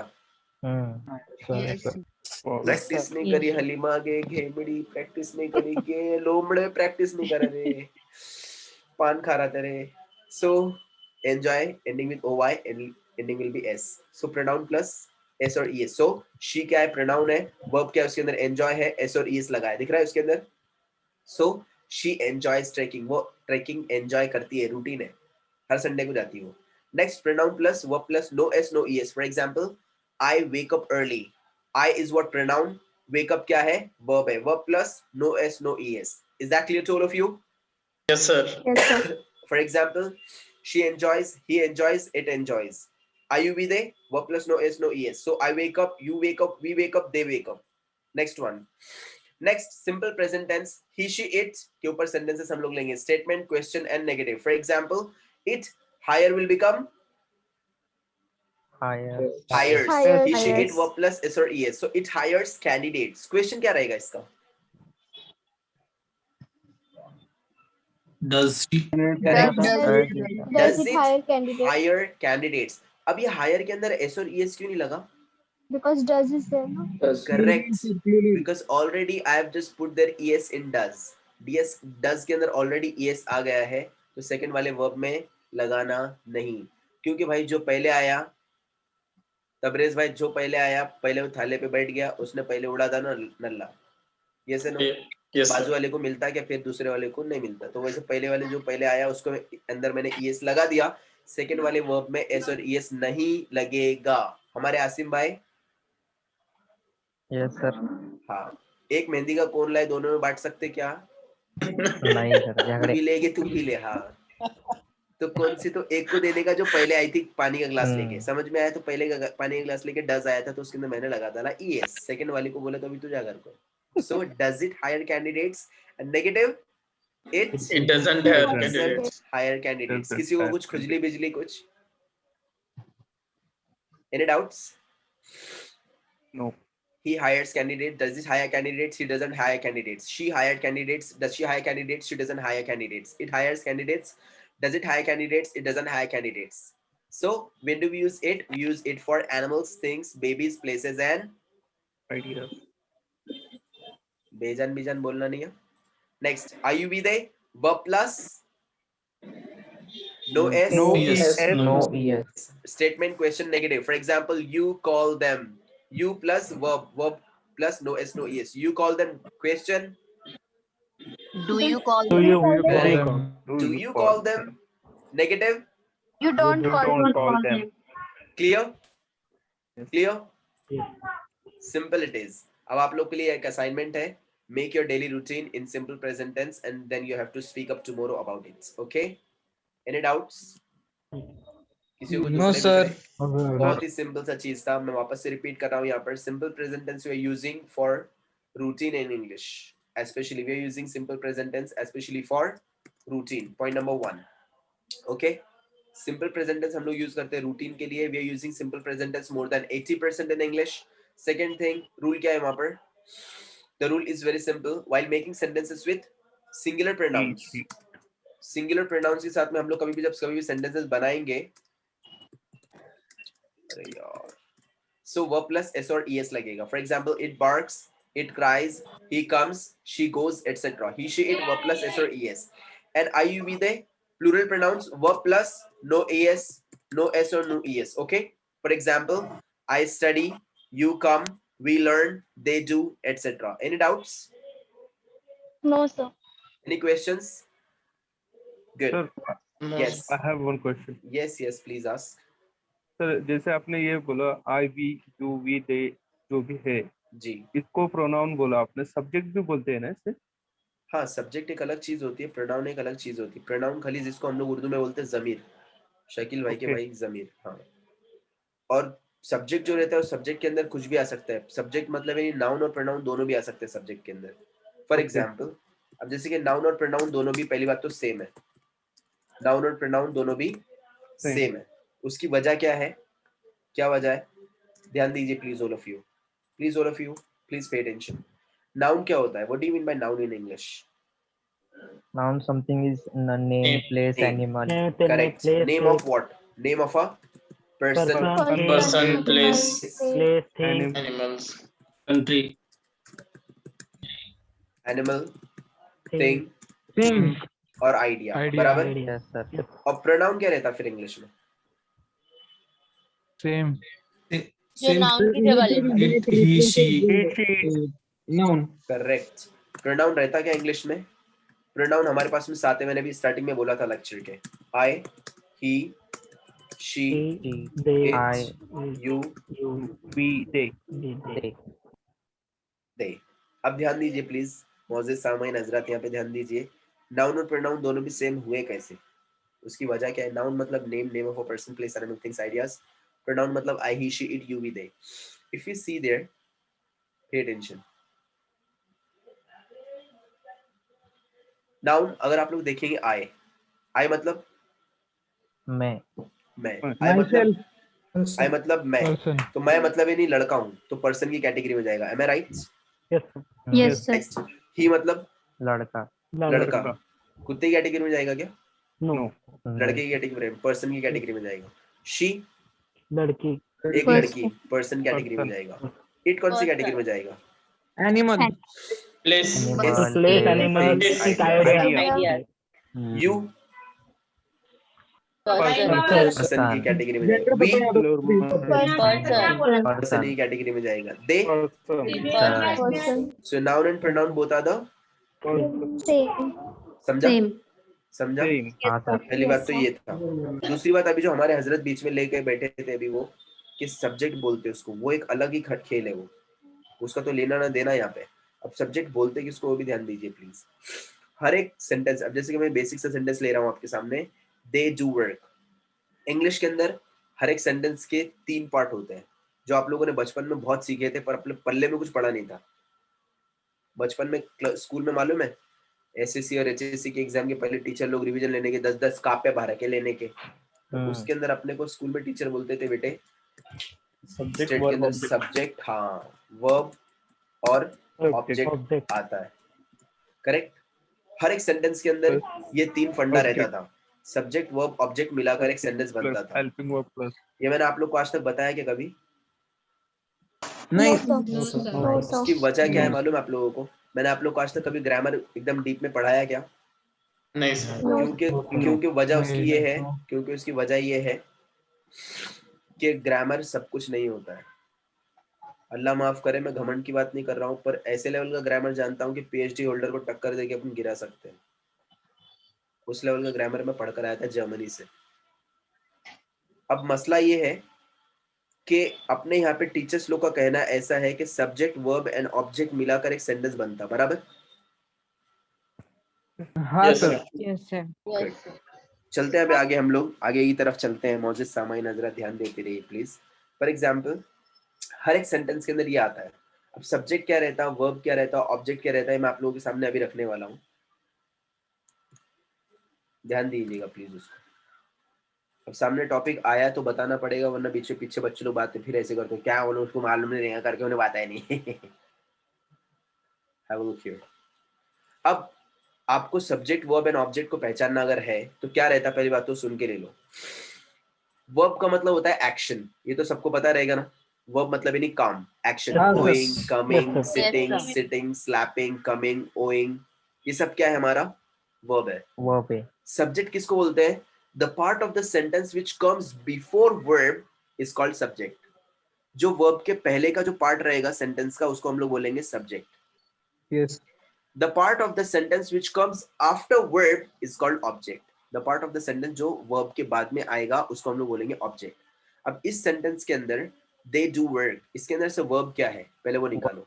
प्रैक्टिस नहीं करी हलीमा गे घेमड़ी. प्रैक्टिस नहीं करी गे लोमड़े. प्रैक्टिस नहीं कर रहे. पान खा रहा तेरे. So enjoy ending with oy and ending will be s. So pronoun plus s और es. So she क्या है? pronoun है. verb क्या है? उसके अंदर enjoy है. s और es लगा है. दिख रहा है उसके अंदर? So she enjoys trekking. वो trekking enjoy करती है. रूटीन है. हर संडे को जाती है वो. Next pronoun plus verb plus no s no es. For example, I wake up early. I is what pronoun? Wake up क्या है? verb है. verb plus no s no es. Is that clear to all of you? Yes, sir. Yes, sir. For example, she enjoys, he enjoys, it enjoys. Are you be there? Verb plus no s no es. So I wake up, you wake up, we wake up, they wake up. Next one. Next simple present tense. He, she, it के ऊपर sentences हम लोग लेंगे. Statement, question and negative. For example, it higher will become hires. hires. Hires. He, she, it Hires. verb plus s or es. So it hires candidates. Question क्या रहेगा इसका? Does she? Correct. Does it hire candidates? hire candidates. अब ये hire के अंदर s और es क्यों नहीं लगा? Because does is there, no? Correct. Because already I have just put their es in does. does के अंदर already es आ गया है, तो second वाले verb में लगाना नहीं. क्योंकि भाई जो पहले आया, तबरेज भाई जो पहले आया, पहले वो थाले पे बैठ गया, उसने पहले उड़ा था ना नल्ला. ये से नो. Yes, बाजू sir. वाले को मिलता क्या? फिर दूसरे वाले को नहीं मिलता. तो वैसे पहले वाले जो पहले आया उसको अंदर मैंने es लगा दिया. सेकंड वाले वर्ब में s और es नहीं लगेगा. हमारे आसिम भाई. Yes sir. हाँ. एक मेहंदी का कोन लाए, दोनों में बांट सकते क्या? नहीं सर, तू झगड़े. भी लेगे, तू भी ले. हाँ. तो कौन सी? तो एक को देने का जो पहले आई थी पानी का ग्लास लेके. समझ में आया? तो पहले का पानी का ग्लास लेके डज आया था, तो उसके अंदर मैंने लगा डाला es. सेकंड वाली को बोला तो अभी तू जा घर को. So does it hire candidates? And negative, it It doesn't have doesn't candidates. hire candidates. Doesn't किसी को hire कुछ खुजली बिजली कुछ? Any doubts? No. He hires candidates. Does he hire candidates? He doesn't hire candidates. She hired candidates. Does she hire candidates? She doesn't hire candidates. It hires candidates. Does it hire candidates? It doesn't hire candidates. So when do we use it? We use it for animals, things, babies, places, and Ideas. बेजान बीजान बोलना नहीं है. Next, are you be they? Verb plus no s. No Yes. es. No yes. Statement question negative. For example, you call them. You plus verb. Verb plus no s, no es. You call them. Question. Do you call Do them? you Correct. call them? Do you call them? Negative. You don't You call don't call them. Clear? Yes. Clear? Yes. Simple it is. अब आप लोग के लिए एक assignment है. Make your daily routine in simple present tense, and then you have to speak up tomorrow about it. Okay? Any doubts? किसी को No, दूसरे sir. भी बहुत ही सिंपल सा चीज था. मैं वापस से रिपीट कर रहा हूँ यहाँ पर. Simple present tense we are using for routine in English. Especially we are using simple present tense especially for routine. Point number 1. Okay? Simple present tense हम लोग use करते हैं routine के लिए. We are using simple present tense more than 80% in English. Second thing, rule क्या है वहाँ पर? The rule is very simple. While making sentences with singular pronouns. He. Singular pronouns के साथ में हम लोग कभी भी जब कभी भी sentences बनाएंगे. अरे यार. So verb plus s or es लगेगा. For example, it barks, it cries, he comes, she goes, etc. He, she, it, verb plus s or es. And I, you, we, they, plural pronouns, verb plus no es, no s or no es. Okay. For example, I study, you come, we learn, they do, etc. Any doubts? No, sir. Any questions? Good. Sir, No, Yes. I have one question. Yes, yes, please ask. Sir जैसे आपने ये बोला आई we you we दे जो भी है जी. इसको pronoun बोला आपने सब्जेक्ट भी बोलते हैं ना इससे. हाँ, सब्जेक्ट एक अलग चीज होती है, प्रोनाउन एक अलग चीज होती है. प्रोनाउन खाली जिसको हम लोग उर्दू में बोलते हैं जमीर. शकील भाई के Okay. भाई जमीर. हाँ. और सब्जेक्ट जो रहता है उस सब्जेक्ट के अंदर कुछ भी आ सकता है. सब्जेक्ट मतलब है नाउन और प्रोनाउन दोनों भी आ सकते हैं सब्जेक्ट के अंदर. For Okay. एग्जांपल, अब जैसे कि नाउन और प्रोनाउन दोनों भी पहली बात तो सेम है. नाउन और प्रोनाउन दोनों भी Same. सेम है. उसकी वजह क्या है? क्या वजह है? ध्यान दीजिए please all of you. Please all of you, please pay attention. Noun क्या होता है? What do you mean by noun in English? Noun something is name, Name. place, Name. animal. Correct. Name of what? Name of a person, Person, place, Place, thing, Animal. animals, country, animal, thing, thing और idea. Idea. बराबर. idea. Yes sir. Yes. और pronoun क्या रहता है फिर English में? Same. जो noun की जगह लेता है. it, he, she, Noun. Correct. Pronoun रहता क्या इंग्लिश में? प्रोनाउन हमारे पास में 7 है. मैंने भी स्टार्टिंग में बोला था लेक्चर के. I, he, she, He, they, I, you, you, we they. they. They. अब ध्यान दीजिए प्लीज. मोअज़्ज़िज़ सामईन हजरत यहाँ पे ध्यान दीजिए. नाउन और प्रोनाउन दोनों भी सेम हुए कैसे? उसकी वजह क्या है? नाउन मतलब name, name of a person, place, animal, things, ideas. Pronoun मतलब I, he, she, it, you, we, they. If you see there, pay attention. Noun अगर आप लोग देखेंगे आई, आई मतलब मैं. मैं. आई मतलब मैं. Person. तो मैं मतलब ये नहीं लड़का हूँ, तो पर्सन की कैटेगरी में जाएगा. Am I right? Yes. Yes, sir. Next, he मतलब लड़का. लड़का. कुत्ते की कैटेगरी में जाएगा क्या? No. लड़के की कैटेगरी में, पर्सन की कैटेगरी में जाएगा. शी लड़की. एक Person. लड़की, पर्सन कैटेगरी में जाएगा. इट कौन सी Person. कैटेगरी में जाएगा? Animal. place, Animal, Place, animal, Place, think, idea. idea. You Person. Person की कैटेगरी में जाएगा. We Person. पर्सन की कैटेगरी में जाएगा. They. Person. So noun and pronoun both are the. Same. समझा? Same. समझा? हाँ सर. पहली बात तो ये था. दूसरी बात, अभी जो हमारे हजरत बीच में लेके बैठे थे अभी, वो कि सब्जेक्ट बोलते उसको, वो एक अलग ही खेल है. वो उसका तो लेना ना देना यहाँ पे. अब सब्जेक्ट बोलते किसको, वो भी ध्यान दीजिए प्लीज. हर एक सेंटेंस, अब जैसे कि मैं बेसिक सा सेंटेंस ले रहा हूँ आपके सामने. They do work. इंग्लिश के अंदर हर एक सेंटेंस के 3 पार्ट होते हैं, जो आप लोगों ने बचपन में बहुत सीखे थे, पर अपने पल्ले में कुछ पढ़ा नहीं था. बचपन में स्कूल में मालूम है, एसएससी और एचएससी के एग्जाम के पहले टीचर लोग रिवीजन लेने के 10-10 कापे भर के लेने के. तो उसके अंदर अपने को स्कूल में टीचर बोलते थे, बेटे सब्जेक्ट स्टेट के अंदर सब्जेक्ट, हाँ, वर्ब और ऑब्जेक्ट Object. आता है, करेक्ट। हर एक सेंटेंस के अंदर ये 3 फंडा रहता था, सब्जेक्ट वर्ब ऑब्जेक्ट मिलाकर एक सेंटेंस बनता था। Helping verb plus. ये मैंने आप लोग को आज तक बताया क्या कभी? नहीं No, sir. उसकी वजह क्या है मालूम है आप लोगों को? मैंने आप लोग को आज तक कभी ग्रामर एकदम डीप में पढ़ाया क्या? नहीं सर। No. क्योंकि वजह उसकी ये है, क्योंकि उसकी वजह ये है कि ग्रामर सब कुछ नहीं होता है। अल्लाह माफ करे, मैं घमंड की बात नहीं कर रहा हूँ, पर ऐसे लेवल का ग्रामर जानता हूँ कि पीएचडी होल्डर को टक्कर देके अपन गिरा सकते हैं। उस लेवल का ग्रामर में पढ़कर आया था जर्मनी से। अब मसला ये है कि अपने यहाँ पे टीचर्स लोग का कहना ऐसा है कि सब्जेक्ट वर्ब एंड ऑब्जेक्ट मिलाकर एक सेंटेंस बनता, बराबर? हाँ Yes, sir sir. Yes sir. चलते हैं अभी आगे, हम लोग आगे की तरफ चलते हैं। मौजूद सामाइन नजरा ध्यान देते रहिए प्लीज। फॉर एग्जाम्पल, हर एक सेंटेंस के अंदर ये आता है। अब सब्जेक्ट क्या रहता है, वर्ब क्या रहता है, ऑब्जेक्ट क्या रहता है, मैं आप लोगों के सामने अभी रखने वाला हूँ, ध्यान दीजिएगा प्लीज उसको। अब सामने टॉपिक आया तो बताना पड़ेगा, वरना पीछे पीछे बच्चे लोग बातें फिर ऐसे करते हैं, क्या उन्होंने उसको मालूम नहीं रहेगा करके उन्हें बात है नहीं। Have a look here. अब आपको सब्जेक्ट वर्ब एंड ऑब्जेक्ट को पहचानना अगर है तो क्या रहता है, पहली बात तो सुन के ले लो। वर्ब का मतलब होता है एक्शन, ये तो सबको पता रहेगा ना। वर्ब मतलब यानी काम, एक्शन, हाँ, sir. Going, coming, Yes, sir. Sitting, Yes, sir. Sitting, slapping, coming, owing, ये सब क्या है, हमारा वर्ब है। वर्ब है। सब्जेक्ट किसको बोलते हैं? The part of the sentence which comes before verb is called subject. जो वर्ब के पहले का जो पार्ट रहेगा सेंटेंस का, उसको हम लोग बोलेंगे subject. Yes The part of the sentence which comes after verb is called object. The part of the sentence जो verb के बाद में आएगा उसको हम लोग बोलेंगे object. अब इस sentence के अंदर they do work, इसके अंदर से verb क्या है, पहले वो निकालो।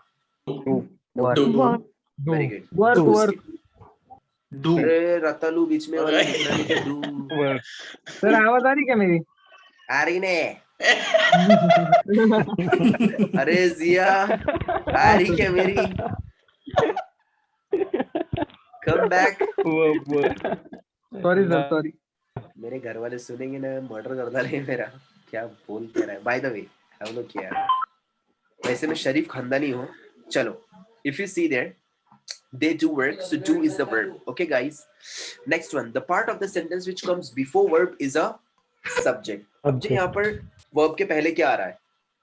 Verb. Work. Very good. Work Do work इसके- Do. अरे रतालू बीच में वाला दिख रहा नहीं क्या? Do verb. सर आवाज आ रही क्या मेरी? आ रही ने? अरे जिया आ रही क्या मेरी? Come back. Verb. Sorry sir sorry. मेरे घर वाले सुनेंगे ना, मर्डर कर डालेंगे मेरा। क्या बोल क्या रहा है? बाय द वे हम लोग क्या, वैसे मैं शरीफ खानदानी हूँ। चलो, if you see there, they do work, so do is the verb. Okay guys, next one, the part of the sentence which comes before verb is a subject. अब जी यहाँ पर verb के पहले क्या आ रहा है?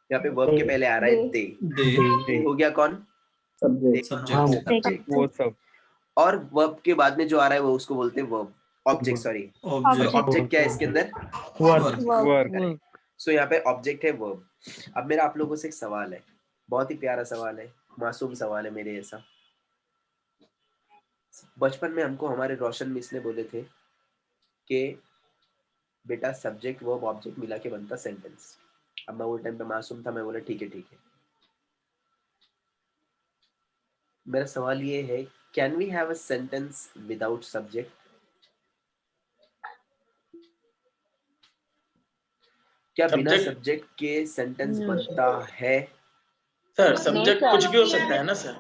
यहाँ पे verb के पहले आ रहा है they. They. हो गया कौन? Subject. वो सब। और verb के बाद में जो आ रहा है वो उसको बोलते हैं verb, object, sorry. Object क्या है इसके अंदर? वर्ब। सो यहाँ पे ऑब्जेक्ट है वर्ब। अब मेरा आप लोगों से एक सवाल है, बहुत ही प्यारा सवाल है, मासूम सवाल है मेरे जैसा। बचपन में हमको हमारे रोशन मिस ने बोले थे कि बेटा सब्जेक्ट वर्ब ऑब्जेक्ट मिला के बनता सेंटेंस। अब मैं वो टाइम पे मासूम था, मैं बोला ठीक है ठीक है। मेरा सवाल ये है, can we have a sentence without subject? क्या बिना Subject? सब्जेक्ट के सेंटेंस बनता है? Sir subject sir. कुछ भी हो सकता है ना सर?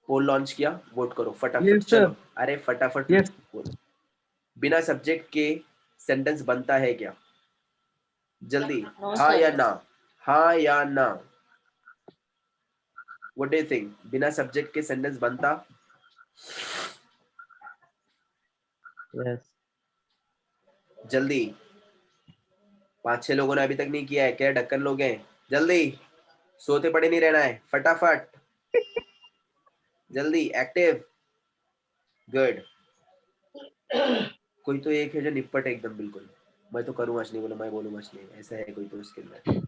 पोल लॉन्च किया, वोट करो फटाफट। Yes, sir. चलो अरे फटाफट Yes. बोलो। बिना सब्जेक्ट के सेंटेंस बनता है क्या? जल्दी, No, हाँ sir. या ना, हाँ या ना? व्हाट डू यू थिंक, बिना सब्जेक्ट के सेंटेंस बनता? यस। जल्दी, 5-6 लोगों ने अभी तक नहीं किया है, क्या ढक्कन लोग हैं? जल्दी, सोते पड़े नहीं रहना है, फटाफट जल्दी, एक्टिव, गुड। कोई तो एक है जो निपट है एकदम बिल्कुल, मैं तो करूंगा नहीं बोला, मैं बोलूंगा नहीं, ऐसा है कोई तो उसके अंदर।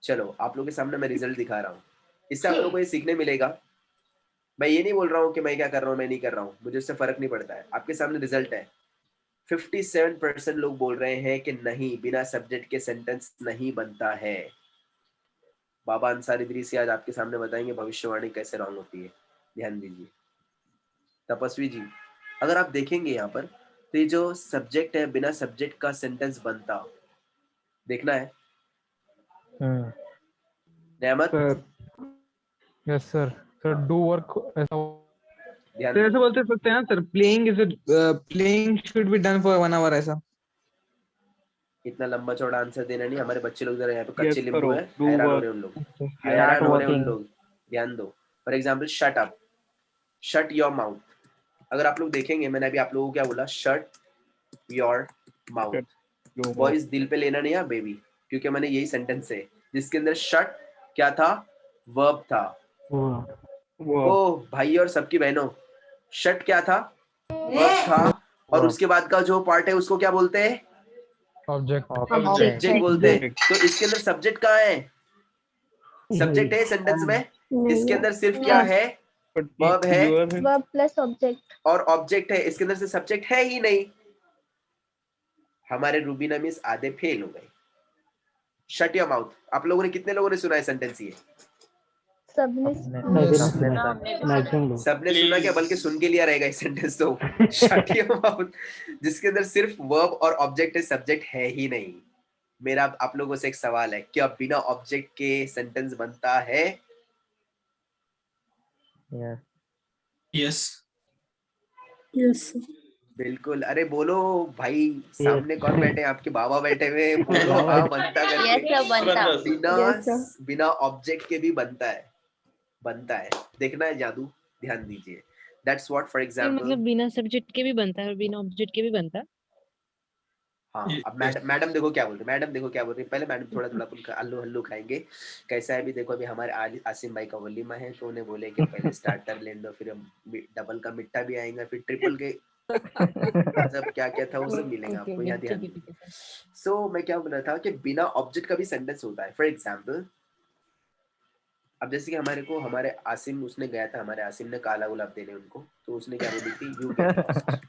चलो आप लोगों के सामने मैं रिजल्ट दिखा रहा हूँ, इससे आप लोगों को ये सीखने मिलेगा। मैं ये नहीं बोल रहा हूँ कि मैं क्या कर रहा हूँ मैं नहीं कर रहा हूँ, मुझे उससे फर्क नहीं पड़ता है। आपके सामने रिजल्ट है, 57% लोग बोल रहे हैं कि नहीं, बिना सब्जेक्ट के सेंटेंस नहीं बनता है। बाबा अंसारी इदरीसी आज आपके सामने बताएंगे भविष्यवाणी कैसे रॉन्ग होती है, ध्यान दीजिए। तपस्वी जी, अगर आप देखेंगे यहाँ पर तो ये जो सब्जेक्ट है, बिना सब्जेक्ट का सेंटेंस बनता, देखना है। नेमत, sir yes sir. Sir do work ऐसा ध्यान तो दो। ऐसे बोलते सकते हैं ना sir, playing should be done for 1 hour ऐसा। इतना लंबा चौड़ा आंसर देना नहीं, हमारे बच्चे लोग जरा यहाँ पे Yes कच्चे नींबू करो, है, do हैरान हो work. रहे हैं उन लोग, Start हैरान हो रहे हैं उन working. लोग, ध्यान दो। For example shut up, shut your mouth. अगर आप लोग देखेंगे, मैंने अभी आप लोगों को क्या बोला, shut your mouth. your mouth. Boys दिल पे लेना नहीं है बेबी, क्योंकि मैंने यही सेंटेंस है जिसके अंदर शट क्या था, वर्ब था। Wow. ओ भाई और सबकी बहनों, शट क्या था, वर्ब था, और Verb. उसके बाद का जो पार्ट है उसको क्या बोलते हैं, ऑब्जेक्ट सब्जेक्ट बोलते हैं। तो इसके अंदर सब्जेक्ट कहाँ है, सब्जेक्ट है सेंटेंस में, इसके अंदर सिर्फ क्या है, But verb है you are Verb plus object. और ऑब्जेक्ट है, इसके अंदर से सब्जेक्ट है ही नहीं। हमारे रूबीना मिस आधे फेल हो गए। शट योर माउथ, आप लोगों ने कितने लोगों ने सुना है सेंटेंस ये, सबने मैक्सिमम लोग। सबने सुना क्या, बल्कि सुन के लिया रहेगा ये सेंटेंस तो। शट योर माउथ जिसके अंदर सिर्फ वर्ब और ऑब्जेक्ट है, सब्जेक्ट है ही नहीं। मेरा आप लोगों से एक सवाल है, क्या बिना ऑब्जेक्ट के सेंटेंस बनता है? Yes. Yes Yes. बिल्कुल। अरे बोलो भाई, सामने कौन बैठे हैं, आपके बाबा बैठे हुए हैं, बोलो हाँ बनता यस करके। सर बनता। बिना Yes, sir. बिना ऑब्जेक्ट के भी बनता है, बनता है। देखना है जादू, ध्यान दीजिए। That's what for sir example. मतलब बिना सब्जेक्ट के भी बनता है और बिना ऑब्जेक्ट के भी बनता है। हाँ, अब मैडम देखो क्या बोल रही है, मैडम देखो क्या बोल रही है। पहले मैडम थोड़ा थोड़ा अपन अल्लू हल्लू खाएंगे। कैसा है, अभी देखो अभी हमारे आसिम भाई का वलीमा है, तो उन्हें बोले कि पहले स्टार्टर ले दो, फिर डबल का मिट्टा भी आएगा, फिर ट्रिपल के सब क्या क्या था वो सब मिलेगा आपको, यहाँ ध्यान दीजिए। सो मैं क्या बोल रहा था कि बिना ऑब्जेक्ट का भी सेंटेंस होता है। फॉर एग्जाम्पल, अब जैसे कि हमारे को हमारे आसिम, उसने गया था, हमारे आसिम ने काला गुलाब देने उनको, तो उसने क्या बोली थी, यू गेट लॉस्ट।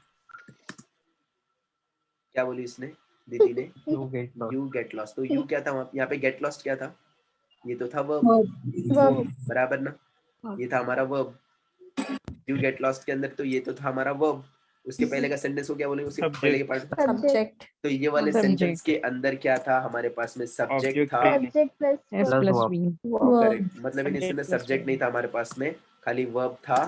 क्या बोली उसने, दीदी ने, You get lost. You get lost. तो यू क्या था वहाँ, यहाँ पे गेट लॉस्ट क्या था, ये तो था वर्ब, Verb. बराबर ना, ये था हमारा वर्ब। यू गेट लॉस्ट के अंदर तो ये तो था हमारा वर्ब। उसके पहले का सेंटेंस को क्या बोलेंगे, उसके Subject. पहले के पार्ट। Subject. तो ये वाले Subject. सेंटेंस के अंदर क्या था हमारे पास में, सब्जेक्ट Object था। है। Subject plus S Plus plus verb. B. verb. Correct, मतलब इन इसमें Subject plus सब्जेक्ट नहीं था हमारे पास में, खाली वर्ब था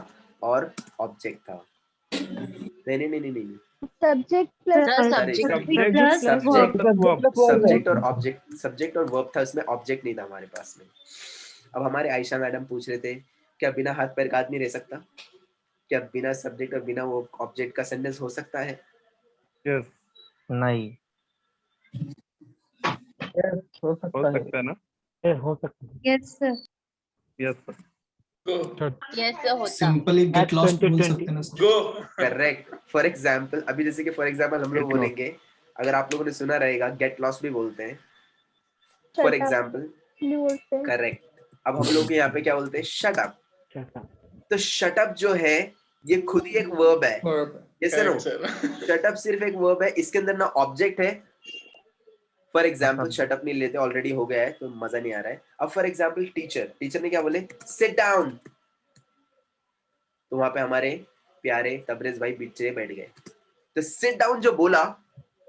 और ऑब्जेक्ट था। नहीं नहीं नहीं नहीं नहीं, Subject plus sir subject Subject subject plus verb. Subject और ऑब्जेक्ट, सब्जेक्ट और वर्ब था, उसमें ऑब्जेक्ट नहीं था हमारे पास में। अब हमारे आयशा मैडम पूछ रहे थे, क्या बिना हाथ पैर का आदमी रह सकता, क्या बिना सब्जेक्ट और बिना वो ऑब्जेक्ट का सेंटेंस हो सकता है? Yes. नहीं. हो हो सकता है। सकता है ना? हो सकता है। Yes sir. Yes sir. Yes sir होता। सिंपली गेट लॉस्ट बोल 2020. सकते हैं ना गो। करेक्ट। फॉर एग्जाम्पल, अभी जैसे कि फॉर एग्जाम्पल हम लोग Get lost. बोलेंगे, अगर आप लोगों ने सुना रहेगा, गेट लॉस्ट भी बोलते हैं फॉर Shut up. एग्जाम्पल। भी बोलते हैं। करेक्ट। अब हम लोग यहाँ पे क्या बोलते हैं, शट अप। तो शट अप जो है ये खुद ही एक वर्ब है, जैसे नो, शट अप सिर्फ एक वर्ब है, इसके अंदर ना ऑब्जेक्ट है। फॉर एग्जाम्पल शट अप नहीं लेते, ऑलरेडी हो गया है तो मजा नहीं आ रहा है। अब फॉर एग्जाम्पल टीचर ने क्या बोले, सिट डाउन, तो वहां पे हमारे प्यारे तबरेज भाई पीछे बैठ गए। तो सिट डाउन जो बोला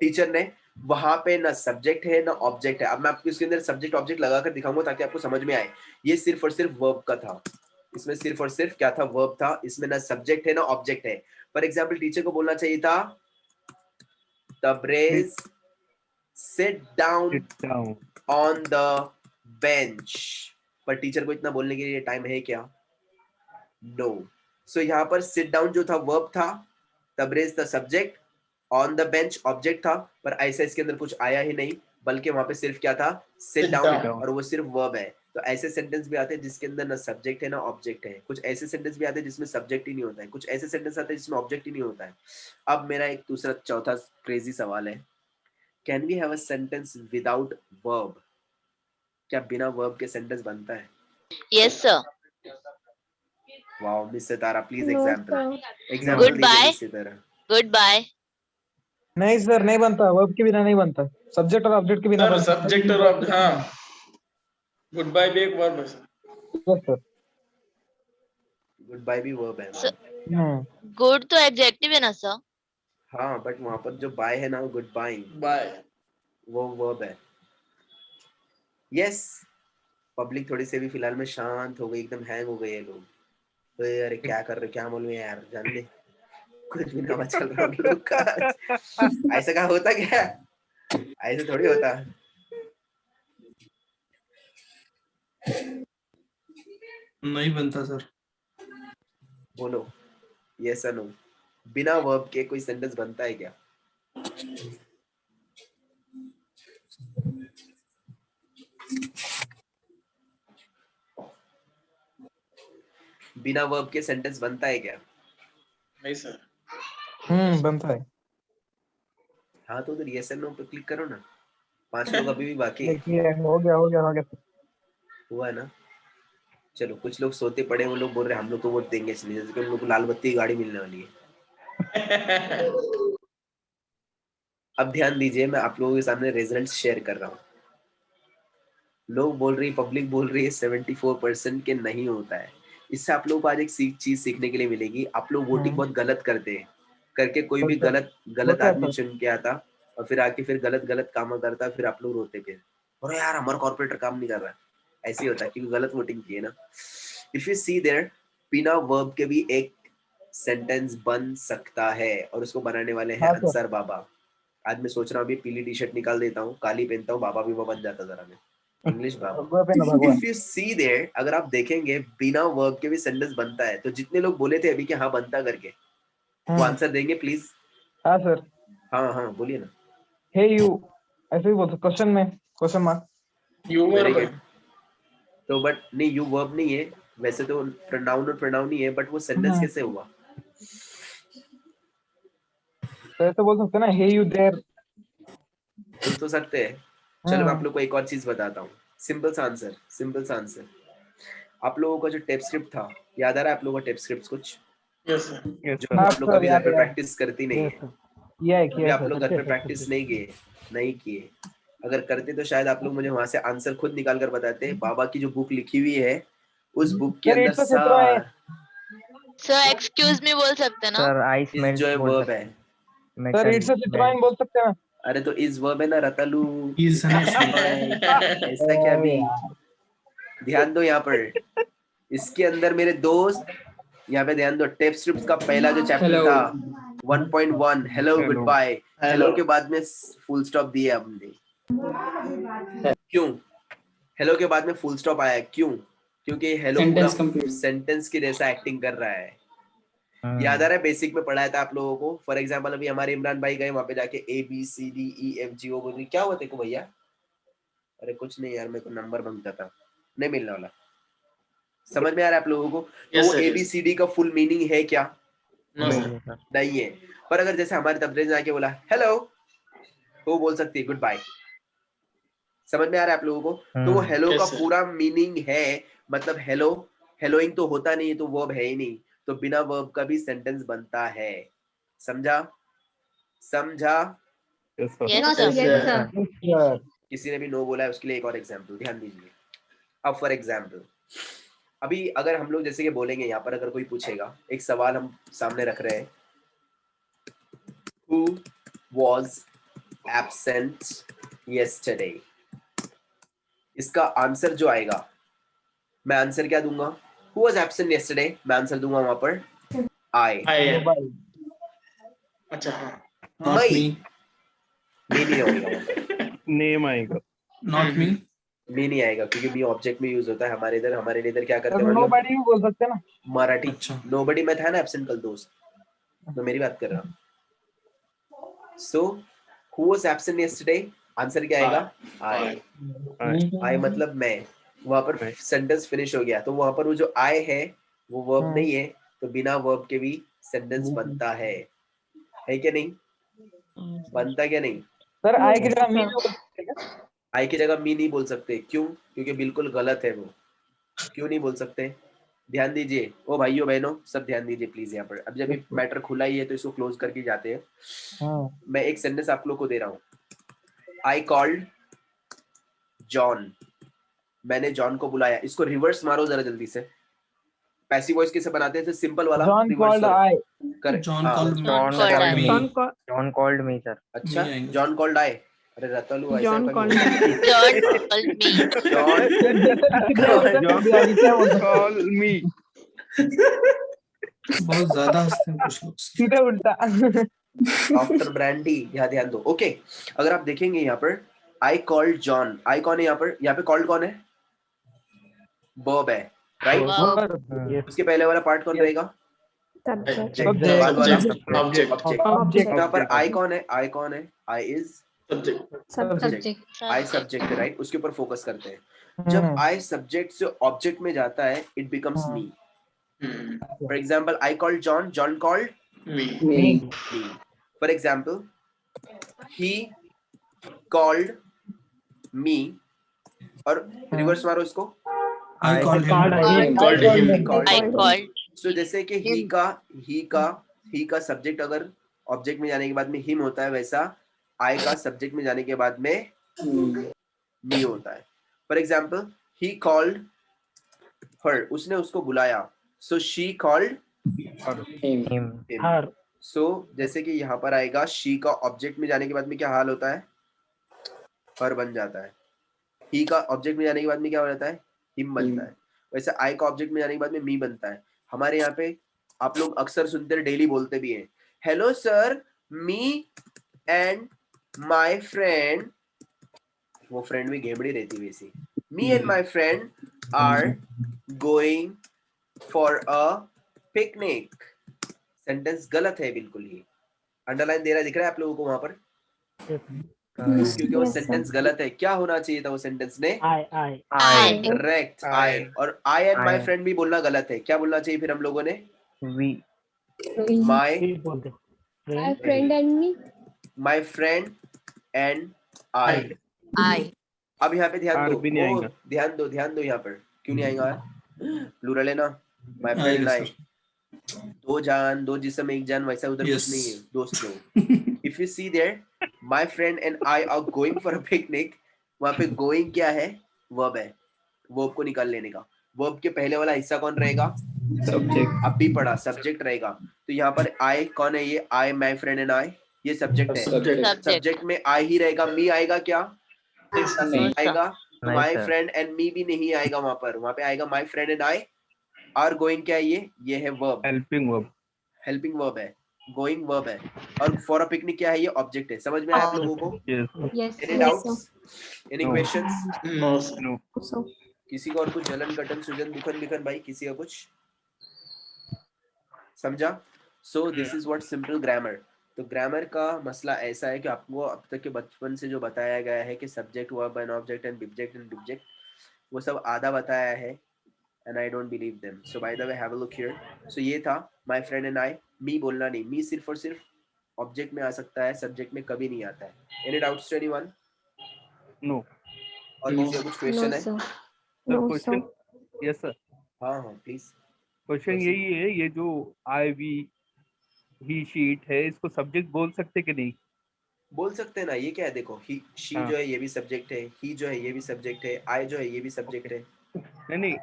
टीचर ने, वहां पे ना सब्जेक्ट है ना ऑब्जेक्ट है। अब मैं आपको इसके अंदर सब्जेक्ट ऑब्जेक्ट लगाकर दिखाऊंगा ताकि आपको समझ में आए। ये सिर्फ और सिर्फ वर्ब का था, इसमें सिर्फ और सिर्फ क्या था, वर्ब था, इसमें ना सब्जेक्ट है ना ऑब्जेक्ट है। फॉर एग्जाम्पल टीचर को बोलना चाहिए था, Tabrez sit down Sit down. On the bench, पर टीचर को इतना बोलने के लिए टाइम है क्या, नो। सो यहाँ पर सिट डाउन जो था वर्ब था, तबरेज था subject, on the bench object था, पर ऐसा इसके अंदर कुछ आया ही नहीं, बल्कि वहां पे सिर्फ क्या था, सिट Sit डाउन, down. और वो सिर्फ वर्ब है। तो ऐसे सेंटेंस भी आते हैं जिसके अंदर ना सब्जेक्ट है ना ऑब्जेक्ट है, कुछ ऐसे सेंटेंस भी आते हैं जिसमें सब्जेक्ट ही नहीं होता है, कुछ ऐसे सेंटेंस आते हैं जिसमें ऑब्जेक्ट ही नहीं होता है। अब मेरा एक दूसरा चौथा क्रेजी सवाल है, can we have a sentence without verb? क्या बिना वर्ब के सेंटेंस बनता है? Yes sir. Wow, miss Sitara please No, example, sir. Example दीजिए Goodbye. Miss Sitara. Good bye. नहीं सर, नहीं बनता, वर्ब के बिना नहीं बनता, सब्जेक्ट और ऑब्जेक्ट के बिना सर बनता है। सब्जेक्ट और ऑब्जेक्ट, हाँ गुड बाय भी एक वर्ब है sir. Yes, sir. Goodbye भी वर्ब है। Sir- हम्म। गुड तो एडजेक्टिव है ना सर? हाँ, बट वहां पर जो बाय है ना, वो गुड बाय, बाय वो वर्ब है। यस, पब्लिक थोड़ी सी भी फिलहाल में शांत हो गई, एकदम हैंग हो गए ये लोग। तो यार क्या कर रहे, क्या मालूम है यार, जान ले कुछ भी ना चल रहा उन लोग का। ऐसा क्या होता क्या, ऐसे थोड़ी होता। नहीं बनता सर। बोलो यस और नो, बिना वर्ब के कोई सेंटेंस बनता है क्या? बिना वर्ब के सेंटेंस बनता है क्या? नहीं सर। बनता है। हाँ तो उधर यस एंड नो पे क्लिक करो ना। 5 लोग अभी भी बाकी है। देखिए हो गया हुआ है ना? चलो कुछ लोग सोते पड़े, वो लोग बोल रहे हैं हम लोग तो वोट देंगे इसलिए, जैसे कि उन लोग को लाल बत्ती की गाड़ी मिलने वाली है। अब ध्यान दीजिए, मैं आप लोगों के सामने रिजल्ट शेयर कर रहा हूँ। लोग बोल रही, पब्लिक बोल रही है 74% के नहीं होता है। इससे आप लोगों को आज एक चीज सीखने के लिए मिलेगी। आप लोग वोटिंग बहुत गलत करते हैं, करके कोई भी गलत आदमी चुन के आता और फिर आके फिर गलत काम करता, फिर आप लोग रोते फिर, अरे यार हमारा कॉर्पोरेटर काम नहीं कर रहा। ऐसे ही होता है क्योंकि गलत वोटिंग की है ना। इफ यू सी देयर, बिना वर्ब के भी एक सेंटेंस बन सकता है और उसको बनाने वाले हैं अंसार बाबा। आज मैं सोच रहा हूँ अभी पीली टी शर्ट निकाल देता हूँ, काली पहनता हूँ, बाबा भी वो बन जाता जरा मैं, इंग्लिश बाबा। इफ यू सी देयर, अगर आप देखेंगे बिना वर्ब के भी सेंटेंस बनता है। तो जितने लोग बोले थे अभी कि हाँ बनता करके, वो आंसर देंगे प्लीज। हाँ सर। हाँ बोलिए ना। हे यू, ऐसे ही बोलते क्वेश्चन में, क्वेश्चन मार्क। यू वर्ब है। तो बट नहीं, यू वर्ब नहीं है वैसे तो, प्रोनाउन और प्रोनाउन ही है, बट वो सेंटेंस कैसे हुआ? तो ऐसे बोल सकते हैं ना, हे यू देयर। बोल तो सकते हैं। चलो मैं आप लोग को एक और चीज बताता हूँ, सिंपल सा आंसर। आप लोगों का जो टेप स्क्रिप्ट था, याद आ रहा है आप लोगों का टेप स्क्रिप्ट कुछ? Yes sir. जो आप लोग कभी घर पे प्रैक्टिस करती नहीं है, किया आप लोग घर पे प्रैक्टिस नहीं किए। अगर करते तो शायद आप लोग मुझे वहां से आंसर खुद निकाल कर बताते। बाबा की जो बुक लिखी हुई है, उस बुक के अंदर सर एक्सक्यूज मी बोल सकते हैं ना? सर आई स्मेल जो है वर्ब है। सर इट्स अ चित्रॉइन बोल सकते हैं ना? अरे तो इस वर्ब है ना, रतालू। इज है ना उसमें। ऐसा क्या भी? ध्यान दो यहाँ पर, इसके अंदर मेरे दोस्त, यहाँ पे ध्यान दो। टेप स्क्रिप्ट का पहला जो चैप्टर था 1.1, हेलो गुड बाय, हेलो के बाद में फुल स्टॉप दिया हमने। क्यों हेलो के बाद में फुल स्टॉप आया? क्यों? क्योंकि हेलो पूरा सेंटेंस की जैसा एक्टिंग कर रहा है। याद आ रहा है बेसिक में पढ़ाया था आप लोगों को। फॉर एग्जाम्पल अभी हमारे इमरान भाई गए वहां पे जाके ABCDEFG, वो बोल रही क्या हुआ तेरे को भैया? अरे कुछ नहीं यार, मेरे को नंबर मांगता था, नहीं मिलने वाला। समझ में आ रहा है आप लोगों को? तो वो ABCD का फुल मीनिंग है क्या? नहीं है। पर अगर जैसे हमारे तबरेज ने आके बोला हेलो, तो वो बोल सकती है गुड बाय। समझ में आ रहा है आप लोगों को? तो वो हेलो का पूरा मीनिंग है, मतलब हेलोइंग तो होता नहीं है, तो वर्ब है ही नहीं। तो बिना वर्ब का भी सेंटेंस बनता है। समझा? किसी ने भी नो बोला है, उसके लिए एक और एग्जांपल ध्यान दीजिए। अब फॉर एग्जांपल, अभी अगर हम लोग जैसे कि बोलेंगे यहाँ पर, अगर कोई पूछेगा, एक सवाल हम सामने रख रहे हैं, Who was absent yesterday? इसका आंसर जो आएगा, मैं आंसर क्या दूंगा? Who was absent yesterday? मैं आंसर दूंगा वहां पर I. अच्छा हाँ। Not me. मी नहीं होगा, नेम आएगा। Not me. मी नहीं आएगा क्योंकि मी ऑब्जेक्ट में यूज होता है। हमारे इधर क्या करते हैं? नोबडी भी बोल सकते हैं ना मराठी। अच्छा। नोबडी में था ना एब्सेंट कल दोस्त, तो मेरी बात कर रहा हूँ। So who was absent yesterday? Answer क्या आएगा? I मतलब मैं। वहां पर सेंटेंस फिनिश हो गया। तो वहां पर वो जो I है वो वर्ब नहीं है, तो बिना वर्ब के भी सेंटेंस बनता है क्या नहीं? बनता क्या नहीं? सर आई की जगह मी आई की जगह मी नहीं बोल सकते। क्यों? क्योंकि बिल्कुल गलत है वो। क्यों नहीं बोल सकते? ध्यान दीजिए ओ भाइयों बहनों, सब ध्यान दीजिए प्लीज। यहाँ पर अब जब ये मैटर खुला ही है तो इसको क्लोज करके जाते हैं। मैं एक सेंटेंस आप लोग को दे रहा हूँ। आई कॉल्ड जॉन, मैंने जॉन को बुलाया। इसको रिवर्स मारो जरा जल्दी से। पैसिव वॉइस कैसे बनाते हैं? सिंपल वाला रिवर्स आई। Correct. John called me sir. अच्छा, जॉन कॉल्ड आई। अरे रतलू ऐसा जॉन कॉल्ड बहुत ज्यादा हंसते हैं कुछ लोग। सीधा उल्टा। आफ्टर ब्रांडी, यहाँ ध्यान दो। ओके, अगर आप देखेंगे यहाँ पर आई कॉल्ड जॉन, आई कौन है यहाँ पर? यहाँ पे कॉल्ड कौन है? वर्ब है, राइट? Verb. Yes. उसके पहले वाला पार्ट कौन रहेगा? Subject. बाद वाला Object. ऑब्जेक्ट। यहाँ पर Object. आई कौन है? आई कौन है? I is Subject. Subject, I subject है, राइट? उसके ऊपर फोकस करते हैं। जब आई सब्जेक्ट से ऑब्जेक्ट में जाता है, it becomes me. Hmm. For example, I called John, John called Me. me. For example, he called me, और रिवर्स मारो इसको, I called him. Called him. I called. so जैसे कि he का सब्जेक्ट अगर ऑब्जेक्ट में जाने के बाद में him होता है, वैसा I का सब्जेक्ट में जाने के बाद में me होता है। For example, he called her, उसने उसको बुलाया, so she called him. him. Her. सो जैसे कि यहाँ पर आएगा, शी का ऑब्जेक्ट में जाने के बाद में क्या हाल होता है? हर बन जाता है। ही का ऑब्जेक्ट में जाने के बाद में क्या हो जाता है? हिम बनता है। वैसे आई का ऑब्जेक्ट में जाने के बाद में मी बनता है। हमारे यहाँ पे आप लोग अक्सर सुनते हैं, डेली बोलते भी हैं, hello sir, me and my friend, वो फ्रेंड भी घेबड़ी रहती है वैसी, me and my friend are going for a picnic. Sentence गलत है बिल्कुल ही, अंडरलाइन दे रहा दिख रहा है आप लोगों को वहां पर? क्योंकि वो सेंटेंस गलत है। क्या होना चाहिए था वो सेंटेंस ने? I. करेक्ट, आई। और आई एंड माय फ्रेंड भी बोलना गलत है। क्या बोलना चाहिए फिर हम लोगों ने? We. माय We बोलते. My Friend. friend and me. My friend and I. I. अब यहाँ पे ध्यान आर दो, भी नहीं ओ, आएगा। ध्यान दो यहाँ पर। क्यों नहीं आएगा? प्लूरल है ना, माय फ्रेंड एंड आएगा आई। सर। दो जान, दो जिस्म एक जान, वैसा उधर Yes. कुछ नहीं है दोस्त लोग। If you see there, my friend and I are going for a picnic, वहां पे गोइंग क्या है? वर्ब है। वर्ब को निकाल लेने का। वर्ब के पहले वाला हिस्सा कौन रहेगा? Subject. अब भी पढ़ा, सब्जेक्ट रहेगा। तो यहाँ पर आई कौन है? ये आई, माय फ्रेंड एंड आई, ये सब्जेक्ट है। Subject. सब्जेक्ट में आई ही रहेगा, मी आएगा क्या? नहीं. आएगा। नहीं my sir. Friend and me भी नहीं आएगा वहां पर, वहां पे आएगा my friend and I are going. क्या है ये है verb, Helping verb. Helping verb है, गोइंग वर्ब है, और फॉर अ पिकनिक क्या है? ये ऑब्जेक्ट है। समझ में आया आप लोगों को? Yes. Yes. Any doubts, any No. Questions? No. Sir. No. किसी को और कुछ जलन कटन सुजन दुखन बिखन भाई, किसी का कुछ समझा? So this is what simple grammar. तो ग्रामर का मसला ऐसा है कि आपको अब तक के बचपन से जो बताया गया है कि subject, verb and object and object and डिब्जेक्ट, वो सब आधा बताया है, and I don't believe them. So by the way, have a look here. So ये था my friend and I. me बोलना नहीं, me सिर्फ और सिर्फ ऑब्जेक्ट में आ सकता है, सब्जेक्ट में कभी नहीं आता है। Any doubts to anyone? No. और No. किसी का कुछ क्वेश्चन है? Sir, question. Yes sir. हाँ प्लीज। Question Proceed. यही है, ये जो आई वी ही शीट है, इसको सब्जेक्ट बोल सकते कि नहीं? बोल सकते हैं ना, ये क्या है? देखो, ही शी हाँ। जो है ये भी सब्जेक्ट है, ही जो है ये भी सब्जेक्ट है, आई जो है ये भी सब्जेक्ट है। नहीं,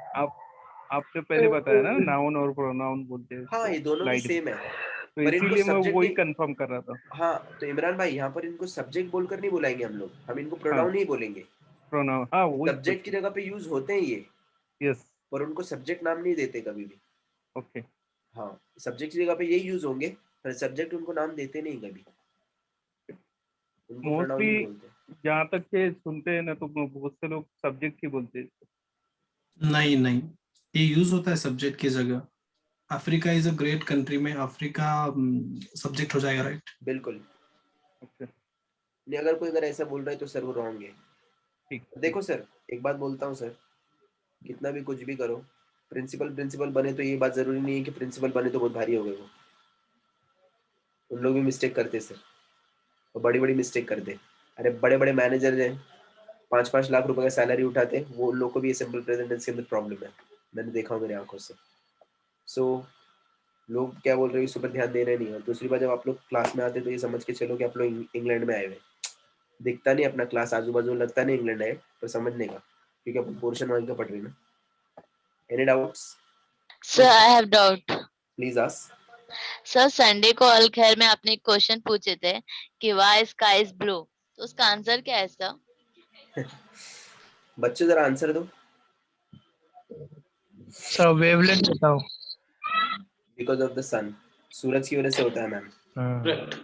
आपने पहले बताया ना नाउन और प्रोनाउन बोलते हैं। हाँ, ये दोनों भी slide में। सेम है। तो पर इनको इसीलिए मैं subject वही नहीं- कंफर्म कर रहा था। हाँ, तो इमरान भाई यहाँ पर इनको सब्जेक्ट बोलकर नहीं बुलाएंगे हम लोग, हम इनको प्रोनाउन ही बोलेंगे। प्रोनाउन, हाँ वही। सब्जेक्ट की जगह पे यूज होते हैं ये, यस, पर उनको सब्जेक्ट नाम नहीं देते कभी भी। ओके। हाँ, सब्जेक्ट की जगह पे यही यूज होंगे, पर सब्जेक्ट उनको नाम देते नहीं कभी, उनको pronoun ही मोस्टली बोलते। जहाँ तक के सुनते हैं ना, तो बहुत से लोग सब्जेक्ट ही बोलते हैं। नहीं, ये यूज होता है सब्जेक्ट की जगह। Africa is a great country में अफ्रीका सब्जेक्ट हो जाएगा, राइट? बिल्कुल ओके, नहीं, अगर कोई ऐसा बोल रहा है तो सर वो रॉन्ग है। ठीक। देखो सर, एक बात बोलता हूँ सर, कितना भी कुछ भी करो, प्रिंसिपल बने तो ये बात जरूरी नहीं है कि प्रिंसिपल बने तो बहुत भारी हो गए वो। उन लोग भी मिस्टेक करते सर, और बड़ी बड़ी मिस्टेक करते। अरे बड़े बड़े मैनेजर हैं, 5-5 लाख रुपए का सैलरी उठाते, वो लोग को भी ये सिंपल प्रेजेंट टेंस के अंदर प्रॉब्लम है, मैंने देखा मेरी आंखों से। सो लोग क्या बोल रहे हैं इस पर ध्यान दे रहे नहीं है। दूसरी बात, जब आप लोग क्लास में आते तो ये समझ के चलो कि आप लोग इंग्लैंड में आए हुए। दिखता नहीं अपना क्लास आजू बाजू, लगता नहीं इंग्लैंड है, पर समझने का, क्योंकि अपन पोर्शन वाइज का पढ़ रहे हैं ना। Any doubts? Sir, I have doubt. Please ask. Sir, Sunday को अल खैर में आपने एक क्वेश्चन पूछे थे कि व्हाई स्काई इज ब्लू, तो उसका आंसर क्या है सर? बच्चे जरा आंसर दो। सर वेवलेंथ बताओ। बिकॉज ऑफ द सन, सूरज की वजह से होता है मैम। Correct.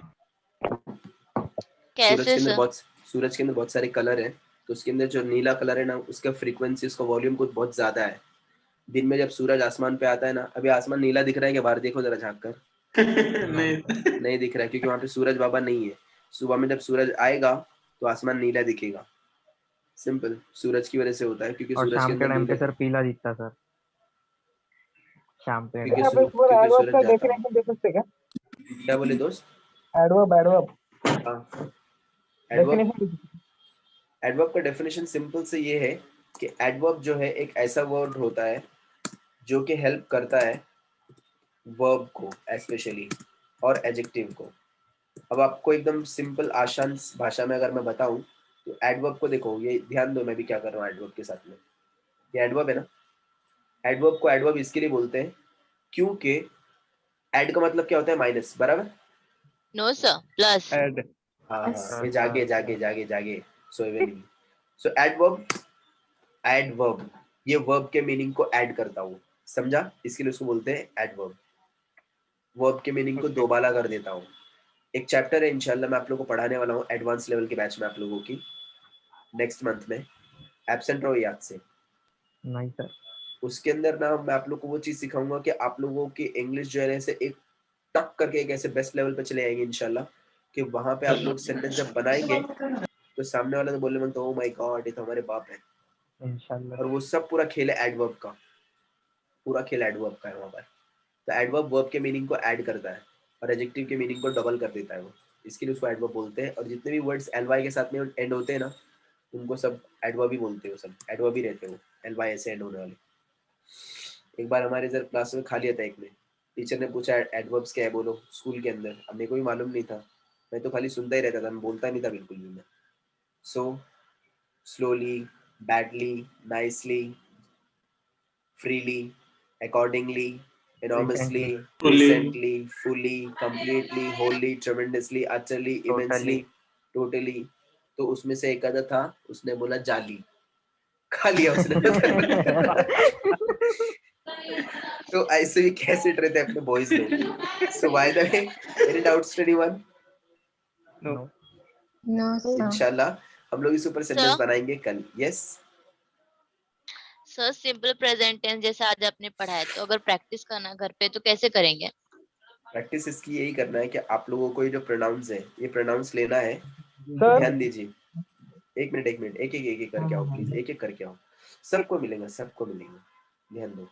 कैसे सर? सूरज के अंदर बहुत सारे कलर हैं, तो उसके अंदर जो नीला कलर है ना, उसका फ्रीक्वेंसी, उसका वॉल्यूम कुछ बहुत ज्यादा है। दिन में जब सूरज आसमान पे आता है ना, अभी आसमान नीला दिख रहा है क्या? बाहर देखो जरा झांक कर। नहीं नहीं दिख रहा है, क्योंकि वहाँ पे सूरज बाबा नहीं है। सुबह में जब सूरज आएगा तो आसमान नीला दिखेगा। सिंपल, सूरज की वजह से होता है, क्योंकि और सूरज के शाम के अंदर टाइम पे नीले, सर पीला दिखता है सर, शाम पे क्योंकि आप एक बार क्योंकि एडवर्ब सूरज का जाता है। डेफिनेशन दे सकते हैं क्या बोले दोस्त? क्या? एडवर्ब हाँ, एडवर्ब डेफिनेशन। एडवर्ब का डेफिनेशन सिंपल से ये है कि एडवर्ब जो है एक ऐसा वर्ड होता है जो कि हेल्प करता है वर्ब को स्पेशली, और एडजेक्टिव को। अब आपको एकदम सिंपल आसान भाषा में अगर मैं बताऊं तो एडवर्ब को देखो, ये ध्यान दो मैं भी क्या कर रहा हूँ एडवर्ब के साथ में। ये एडवर्ब है ना, एडवर्ब को एडवर्ब इसके लिए बोलते हैं क्योंकि एड का मतलब क्या होता है? माइनस, बराबर? No sir, plus. एड। हाँ, ये जागे जागे जागे जागे, सोए हुए नहीं। सो एडवर्ब ये वर्ब के मीनिंग को ऐड करता हूँ, समझा? इसके लिए उसको बोलते हैं एडवर्ब। वर्ब के मीनिंग को दोबारा कर देता हूँ। एक चैप्टर है इंशाल्लाह, मैं आप लोगों को पढ़ाने वाला हूँ एडवांस लेवल के बैच में आप लोगों की, नेक्स्ट मंथ में। एब्सेंट रहो याद से। नहीं सर। उसके अंदर ना मैं आप लोग को वो चीज सिखाऊंगा कि आप लोगों की इंग्लिश जो है ऐसे एक टक करके एक ऐसे बेस्ट लेवल पे चले आएंगे इंशाल्लाह, कि वहां पे आप लोग सेंटेंस जब बनाएंगे तो सामने वाला तो बोलने मन तो ओ माय गॉड, ये तो हमारे बाप है। इंशाल्लाह। और वो सब पूरा खेल है एडवर्ब का, पूरा खेल एडवर्ब का है वहाँ पर। तो एडवर्ब वर्ब के मीनिंग को ऐड करता है और एडजेक्टिव के मीनिंग को डबल कर देता है वो, इसके लिए उसको एडवर्ब बोलते हैं। और जितने भी वर्ड्स एल वाई के साथ में एंड होते हैं ना, उनको सब एडवर्ब ही बोलते हैं, वो सब एडवर्ब ही रहते हैं, वो एल वाई ऐसे एंड होने वाले। एक बार हमारे इधर क्लास में खा लिया था एक ने, टीचर ने पूछा एडवर्ब्स क्या है बोलो स्कूल के अंदर। अब मेरे को भी मालूम नहीं था, मैं तो खाली सुनता ही रहता था, मैं बोलता नहीं था बिल्कुल भी मैं। So slowly, badly, nicely, freely, accordingly, enormously, Fully. recently, fully, completely, wholly, tremendously, utterly, immensely, totally। तो उसमें से एक आधा था, उसने बोला जाली, खा लिया उसने। तो ऐसे भी कैसे रहते हैं अपने बॉयज लोग। So by the way, any doubts to anyone? No. No, sir. इंशाल्लाह हम लोग इस ऊपर सेंटेंस बनाएंगे कल। Yes sir simple present tense जैसे आज आपने पढ़ा है, तो अगर प्रैक्टिस करना घर पे तो कैसे करेंगे? प्रैक्टिस इसकी यही करना है कि आप लोगों को ये जो प्रोनाउंस है, ये प्रोनाउंस लेना है। सर ध्यान दीजिए, एक मिनट एक एक करके आओ प्लीज, एक एक करके आओ। सबको मिलेगा, सबको मिलेगा, ध्यान दो।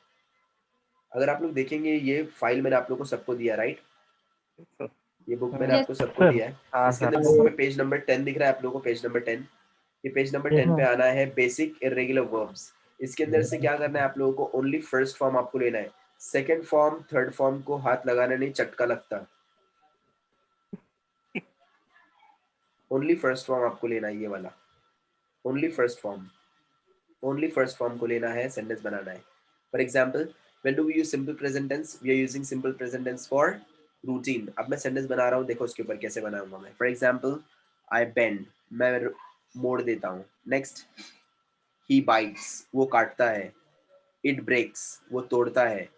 अगर आप लोग देखेंगे ये फाइल मैंने आप लोग को सबको दिया, राइट? ये बुक मैंने आपको सबको दिया है। हाँ इसके सर। अंदर बुक में पेज नंबर 10 दिख रहा है आप लोगों को, पेज नंबर 10। ये पेज नंबर 10 पे आना है बेसिक इर्रेगुलर वर्ब्स। इसके अंदर से क्या करना है आप लोगों को? ओनली फर्स्ट फॉर्म आपको लेना है, सेकंड फॉर्म थर्ड फॉर्म को हाथ लगाना नहीं, चटका लगता। ओनली फर्स्ट फॉर्म आपको लेना है, ये वाला only first form, only first form को लेना है, सेंटेंस बनाना है। For example, when do we use simple present tense? We are using simple present tense for routine. अब मैं सेंटेंस बना रहा हूँ, देखो उसके ऊपर कैसे बनाऊंगा मैं। फॉर एग्जाम्पल, आई बेंड, मैं मोड़ देता हूँ। नेक्स्ट, ही बाइट्स, वो काटता है। इट ब्रेक्स, वो तोड़ता है।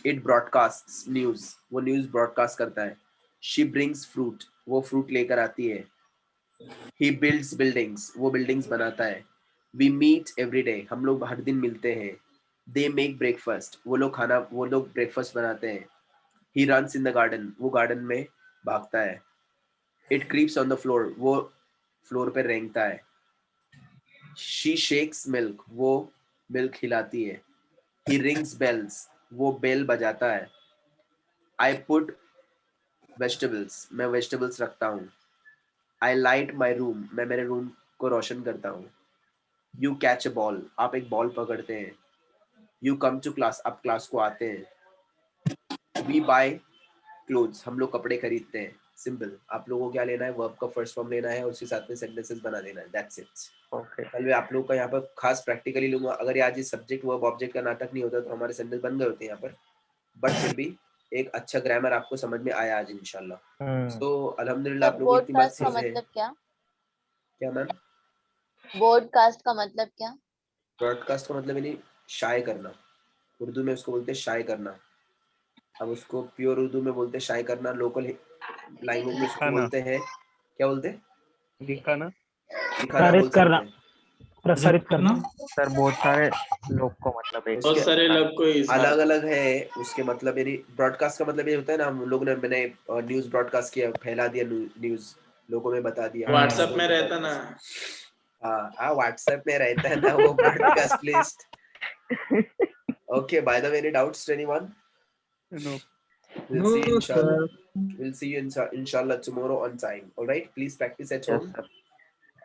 इट ब्रॉडकास्ट न्यूज, वो न्यूज ब्रॉडकास्ट करता है। शी ब्रिंग्स फ्रूट, वो फ्रूट लेकर आती है। ही बिल्ड्स बिल्डिंग्स, वो बिल्डिंग्स बनाता है। वी मीट एवरी डे, हम लोग हर दिन मिलते हैं। दे मेक ब्रेकफास्ट, वो लोग ब्रेकफास्ट बनाते हैं। He runs in the garden, वो गार्डन में भागता है। It creeps on the floor, वो फ्लोर पे रेंगता है। शी शेक्स मिल्क, वो मिल्क हिलाती है। ही रिंग्स बेल्स, वो बेल बजाता है। आई पुट वेजिटेबल्स, मैं वेजिटेबल्स रखता हूँ। आई लाइट माई रूम, मैं मेरे रूम को रोशन करता हूँ। यू कैच अ बॉल, आप एक बॉल पकड़ते हैं। यू कम टू क्लास, आप क्लास को आते हैं। वी बाय क्लोथ्स, हम लोग कपड़े खरीदते हैं। सिंपल, आप लोगों को क्या लेना है? वर्ब का फर्स्ट फॉर्म लेना है, उसके साथ में सेंटेंसेस बना देना है, दैट्स इट। ओके। कल मैं आप लोग का यहाँ पर खास प्रैक्टिकली लूंगा। अगर आज ये सब्जेक्ट वर्ब ऑब्जेक्ट का नाटक नहीं होता तो हमारे सेंटेंस बन गए होते हैं यहाँ पर, बट फिर भी एक अच्छा ग्रामर आपको समझ में आया आज इंशाल्लाह। सो अल्हम्दुलिल्लाह आप लोगों को इतनी बात ब्रॉडकास्ट का चीजें हैं। मतलब क्या? क्या मैम? ब्रॉडकास्ट का मतलब क्या? ब्रॉडकास्ट का मतलब यानी शाये करना, उर्दू में उसको बोलते हैं शाये करना। अब उसको प्योर उर्दू में बोलते हैं शाये करना, लैंग्वेज में इसको दिखाना। बोलते हैं, क्या बोलते हैं? दिखाना। दिखाना बोल प्रसारित सकते करना। हैं। प्रसारित करना। सर बहुत सारे लोग को मतलब एक बहुत सारे लोग को इस अलग अलग है उसके मतलब, यानी ब्रॉडकास्ट का मतलब ये होता है ना, हम लोगों ने मैंने न्यूज ब्रॉडकास्ट किया, फैला दिया न्यूज, लोगों में बता दिया। व्हाट्सएप में रहता ना। हाँ व्हाट्सएप में रहता है ना वो broadcast list. Okay, by the way, any doubts to anyone? No. We'll No, see you inshallah. sir. We'll see you inshallah tomorrow on time. All right, please practice at Yes, home sir.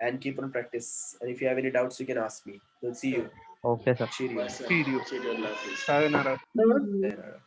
and keep on practice. And if you have any doubts, you can ask me. We'll see you. Okay, sir. Cheerio. Cheerio. Cheerio, Allah Hafiz. Sayonara. Sayonara.